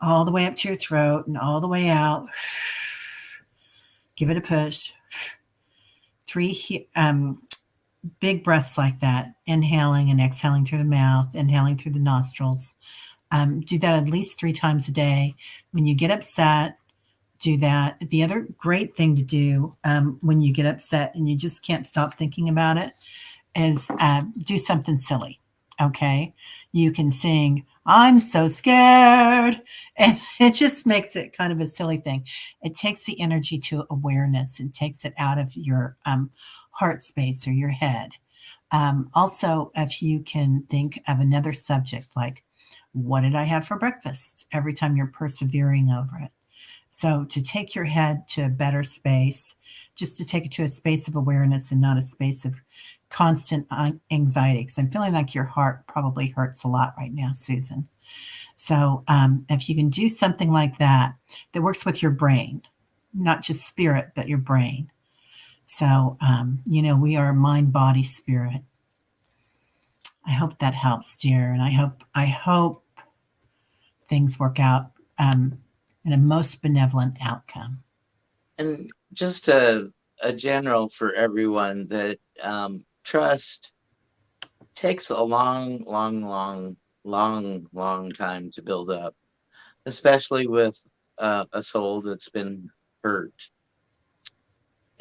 all the way up to your throat and all the way out. Give it a push. 3 big breaths like that, inhaling and exhaling through the mouth, inhaling through the nostrils. Do that at least 3 times a day. When you get upset, do that. The other great thing to do when you get upset and you just can't stop thinking about it is do something silly. Okay. You can sing, I'm so scared. And it just makes it kind of a silly thing. It takes the energy to awareness and takes it out of your heart space or your head. Also, if you can think of another subject like, what did I have for breakfast? Every time you're persevering over it. So to take your head to a better space, just to take it to a space of awareness and not a space of constant anxiety. Because I'm feeling like your heart probably hurts a lot right now, Susan. So if you can do something like that, that works with your brain, not just spirit, but your brain. So, we are mind, body, spirit. I hope that helps, dear. And I hope things work out in a most benevolent outcome.
And just a general for everyone that trust takes a long, long, long, long, long time to build up, especially with a soul that's been hurt.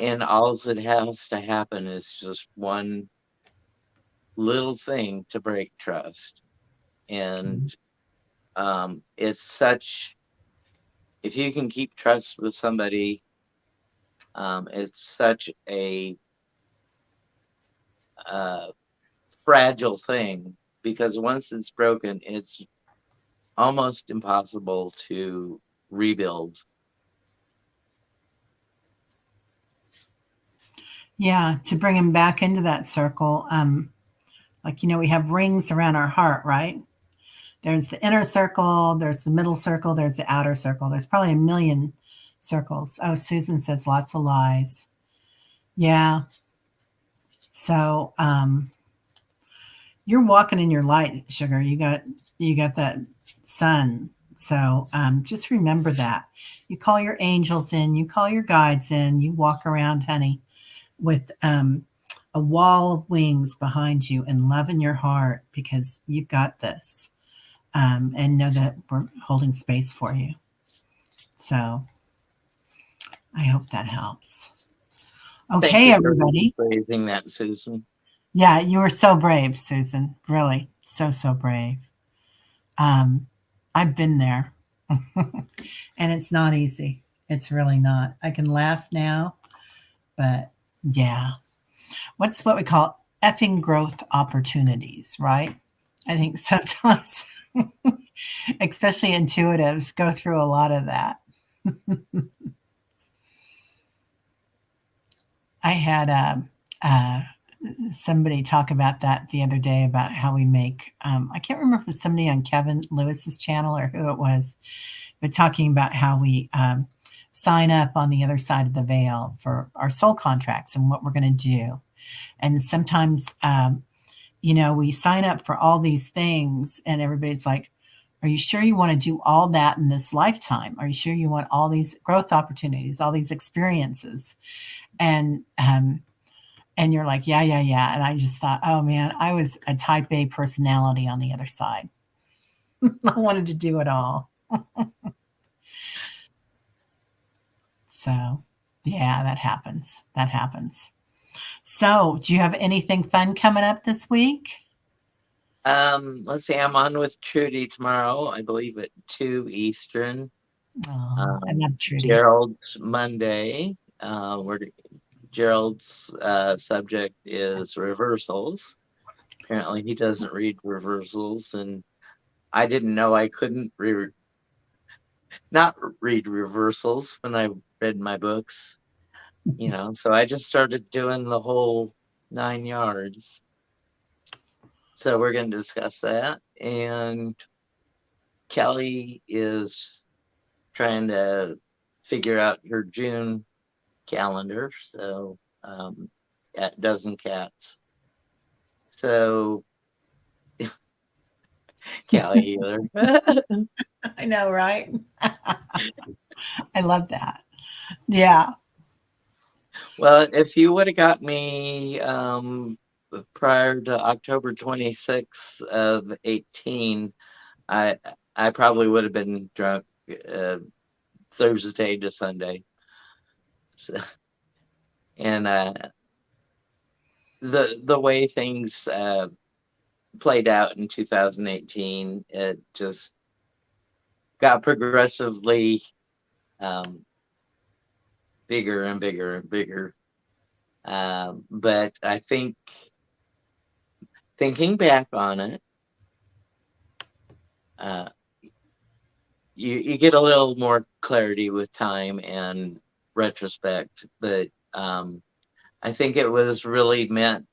And all that has to happen is just one little thing to break trust. And it's such, if you can keep trust with somebody, it's such a fragile thing, because once it's broken, it's almost impossible to rebuild.
Yeah, to bring him back into that circle. We have rings around our heart, right? There's the inner circle, there's the middle circle, there's the outer circle. There's probably a million circles. Oh, Susan says lots of lies. Yeah. So you're walking in your light, sugar. You got that sun. So just remember that. You call your angels in, you call your guides in, you walk around, honey, with a wall of wings behind you and love in your heart because you've got this. And know that we're holding space for you. So I hope that helps.
Thank
Okay,
you for
everybody.
rephrasing that, Susan.
Yeah, you were so brave, Susan. Really, so, so brave. Um, I've been there, and it's not easy. It's really not. I can laugh now, but yeah. What's what we call effing growth opportunities, right? I think sometimes, especially intuitives, go through a lot of that. I had uh, somebody talk about that the other day about how we make. I can't remember if it was somebody on Kevin Lewis's channel or who it was, but talking about how we sign up on the other side of the veil for our soul contracts and what we're going to do. And sometimes, we sign up for all these things, and everybody's like, are you sure you want to do all that in this lifetime? Are you sure you want all these growth opportunities, all these experiences? And and you're like, yeah, yeah, yeah. And I just thought, oh man, I was a type A personality on the other side. I wanted to do it all. So yeah, that happens. That happens. So do you have anything fun coming up this week?
Let's see, I'm on with Trudy tomorrow, I believe at 2 Eastern.
Oh, I love Trudy.
Gerald's Monday. Gerald's subject is reversals. Apparently, he doesn't read reversals, and I didn't know I couldn't not read reversals when I read my books. So I just started doing the whole 9 yards. So we're going to discuss that, and Kelly is trying to figure out her June calendar. So at Dozen Cats. So Callie Healer.
I know, right? I love that. Yeah.
Well, if you would have got me prior to October 26th of 18, I I probably would have been drunk Thursday to Sunday. So, and the way things played out in 2018, it just got progressively bigger and bigger and bigger. But I think thinking back on it, uh, you get a little more clarity with time and retrospect. But I think it was really meant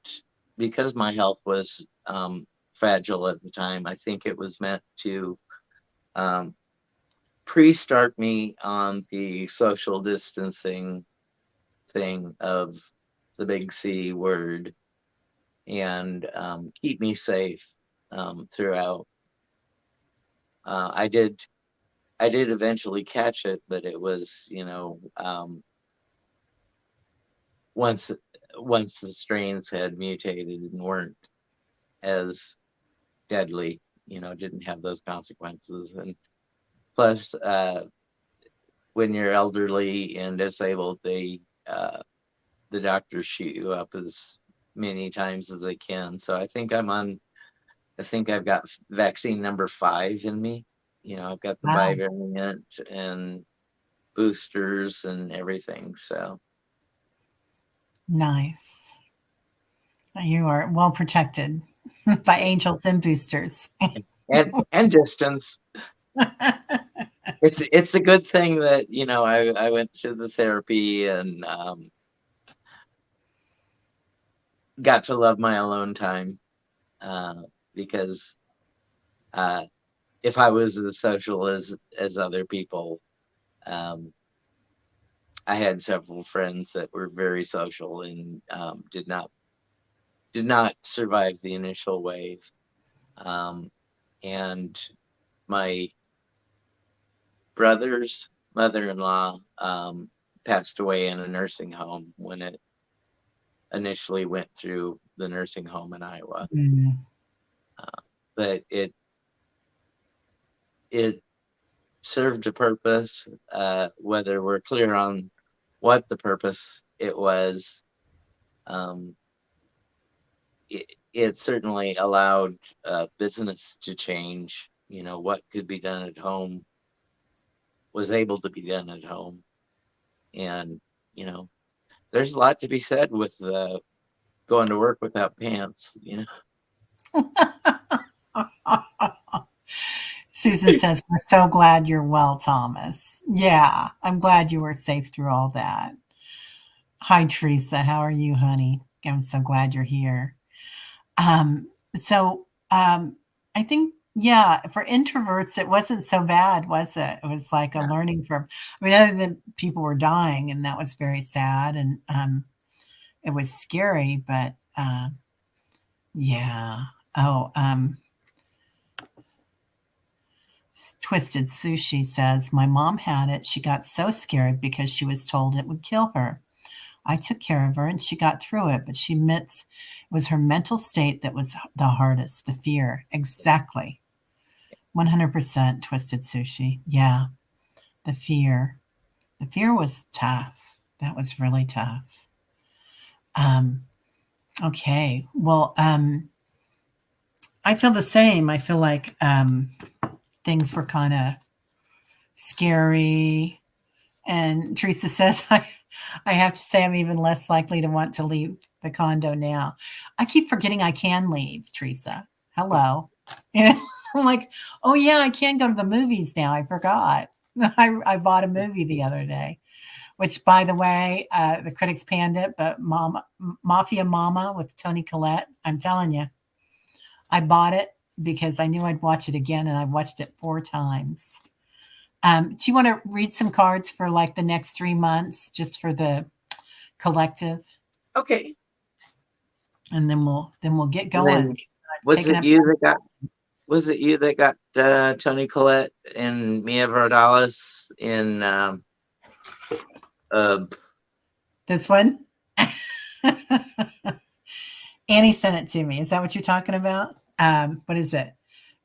because my health was fragile at the time. I think it was meant to um, pre-start me on the social distancing thing of the big C word and keep me safe throughout. I did eventually catch it, but it was once once the strains had mutated and weren't as deadly, didn't have those consequences. And plus, when you're elderly and disabled, the doctors shoot you up as many times as they can. So I think I've got vaccine number 5 in me. I've got the
Wow.
bivalent and boosters and everything. So
Nice. You are well protected by angels and boosters.
and distance. It's a good thing that I went to the therapy and got to love my alone time because uh, if I was as social as other people, um, I had several friends that were very social and did not survive the initial wave. And my brother's mother-in-law passed away in a nursing home when it initially went through the nursing home in Iowa.
Mm.
But it served a purpose. Whether we're clear on what the purpose it was, um, it certainly allowed business to change. You know, what could be done at home was able to be done at home. And, you know, there's a lot to be said with going to work without pants, you know.
Susan says, "We're so glad you're well, Thomas." Yeah, I'm glad you were safe through all that. Hi, Teresa. How are you, honey? I'm so glad you're here. So I think, yeah, for introverts, it wasn't so bad, was it? It was like a
Yeah.
learning from, I mean, other than people were dying, and that was very sad, and it was scary, but yeah. Oh, Twisted Sushi says, my mom had it. She got so scared because she was told it would kill her. I took care of her and she got through it, but she admits it was her mental state that was the hardest, the fear. Exactly. 100% Twisted Sushi. Yeah, the fear. The fear was tough. That was really tough. Um, okay. Well, I feel the same. I feel like things were kind of scary. And Teresa says, I have to say, I'm even less likely to want to leave the condo now. I keep forgetting I can leave, Teresa. Hello. You know, I'm like, oh, yeah, I can go to the movies now. I forgot. I bought a movie the other day, which, by the way, the critics panned it, but Mafia Mama with Tony Collette, I'm telling you, I bought it because I knew I'd watch it again, and I watched it 4 times. Do you want to read some cards for like the next 3 months, just for the collective,
Okay.
and then we'll get
And
going.
then was
Taking
it
up.
you that got Tony Collette and Mia Vardalos in uh
This one. Annie sent it to me. Is that what you're talking about? What is it?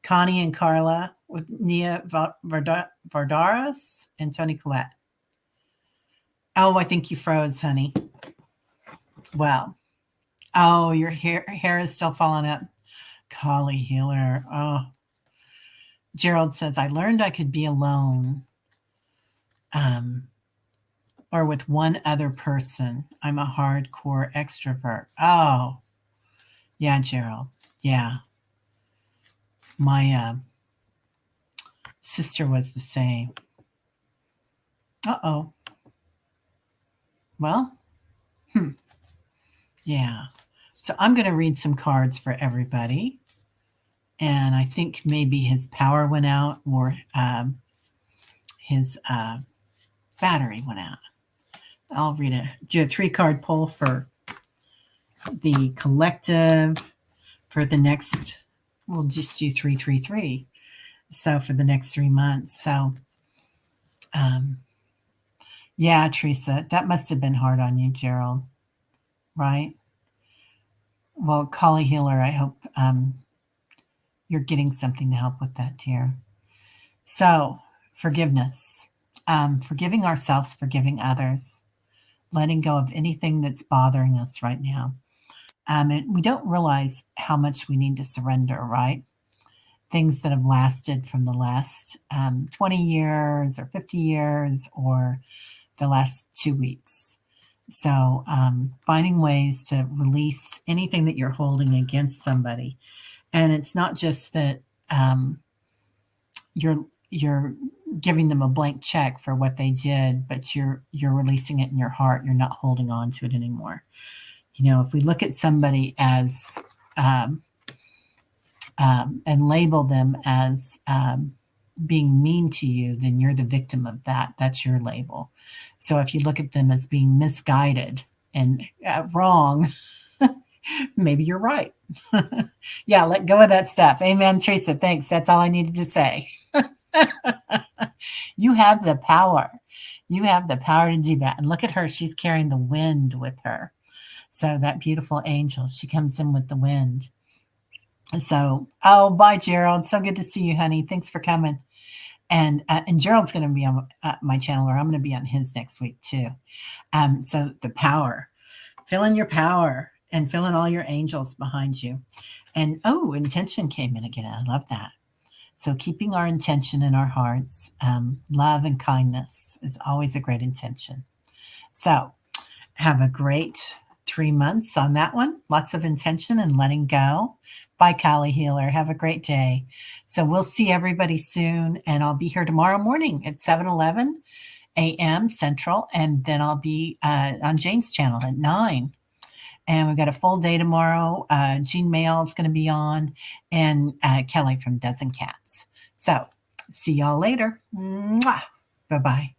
Connie and Carla with Nia Vardaras and Tony Collette. Oh, I think you froze, honey. Well, oh, your hair is still falling up. Collie Healer. Oh, Gerald says, I learned I could be alone, um, or with one other person. I'm a hardcore extrovert. Oh, yeah, Gerald. Yeah. My sister was the same. Uh-oh. Well, yeah. So I'm going to read some cards for everybody. And I think maybe his power went out, or his battery went out. I'll do a 3-card pull for the collective for the next, we'll just do 333. So for the next 3 months. So, yeah, Teresa, that must have been hard on you, Gerald, right? Well, Collie Healer, I hope you're getting something to help with that, dear. So, forgiveness, forgiving ourselves, forgiving others, letting go of anything that's bothering us right now. And we don't realize how much we need to surrender, right? Things that have lasted from the last 20 years or 50 years or the last 2 weeks. So finding ways to release anything that you're holding against somebody. And it's not just that you're giving them a blank check for what they did, but you're releasing it in your heart. You're not holding on to it anymore. You know, if we look at somebody as and label them as being mean to you, then you're the victim of that. That's your label. So if you look at them as being misguided and wrong, maybe you're right. Yeah, let go of that stuff. Amen, Teresa. Thanks. That's all I needed to say. You have the power. You have the power to do that. And look at her. She's carrying the wind with her. So that beautiful angel, she comes in with the wind. So, oh, bye, Gerald. So good to see you, honey. Thanks for coming. And Gerald's going to be on my channel, or I'm going to be on his next week too. So the power, fill in your power and fill in all your angels behind you. And oh, intention came in again. I love that. So keeping our intention in our hearts, love and kindness is always a great intention. So have a great 3 months on that one. Lots of intention and letting go. Bye, Kali Healer. Have a great day. So we'll see everybody soon. And I'll be here tomorrow morning at 7:11 a.m. Central. And then I'll be on Jane's channel at 9. And we've got a full day tomorrow. Jean Mail is going to be on, and Kelly from Dozen Cats. So see y'all later. Bye-bye.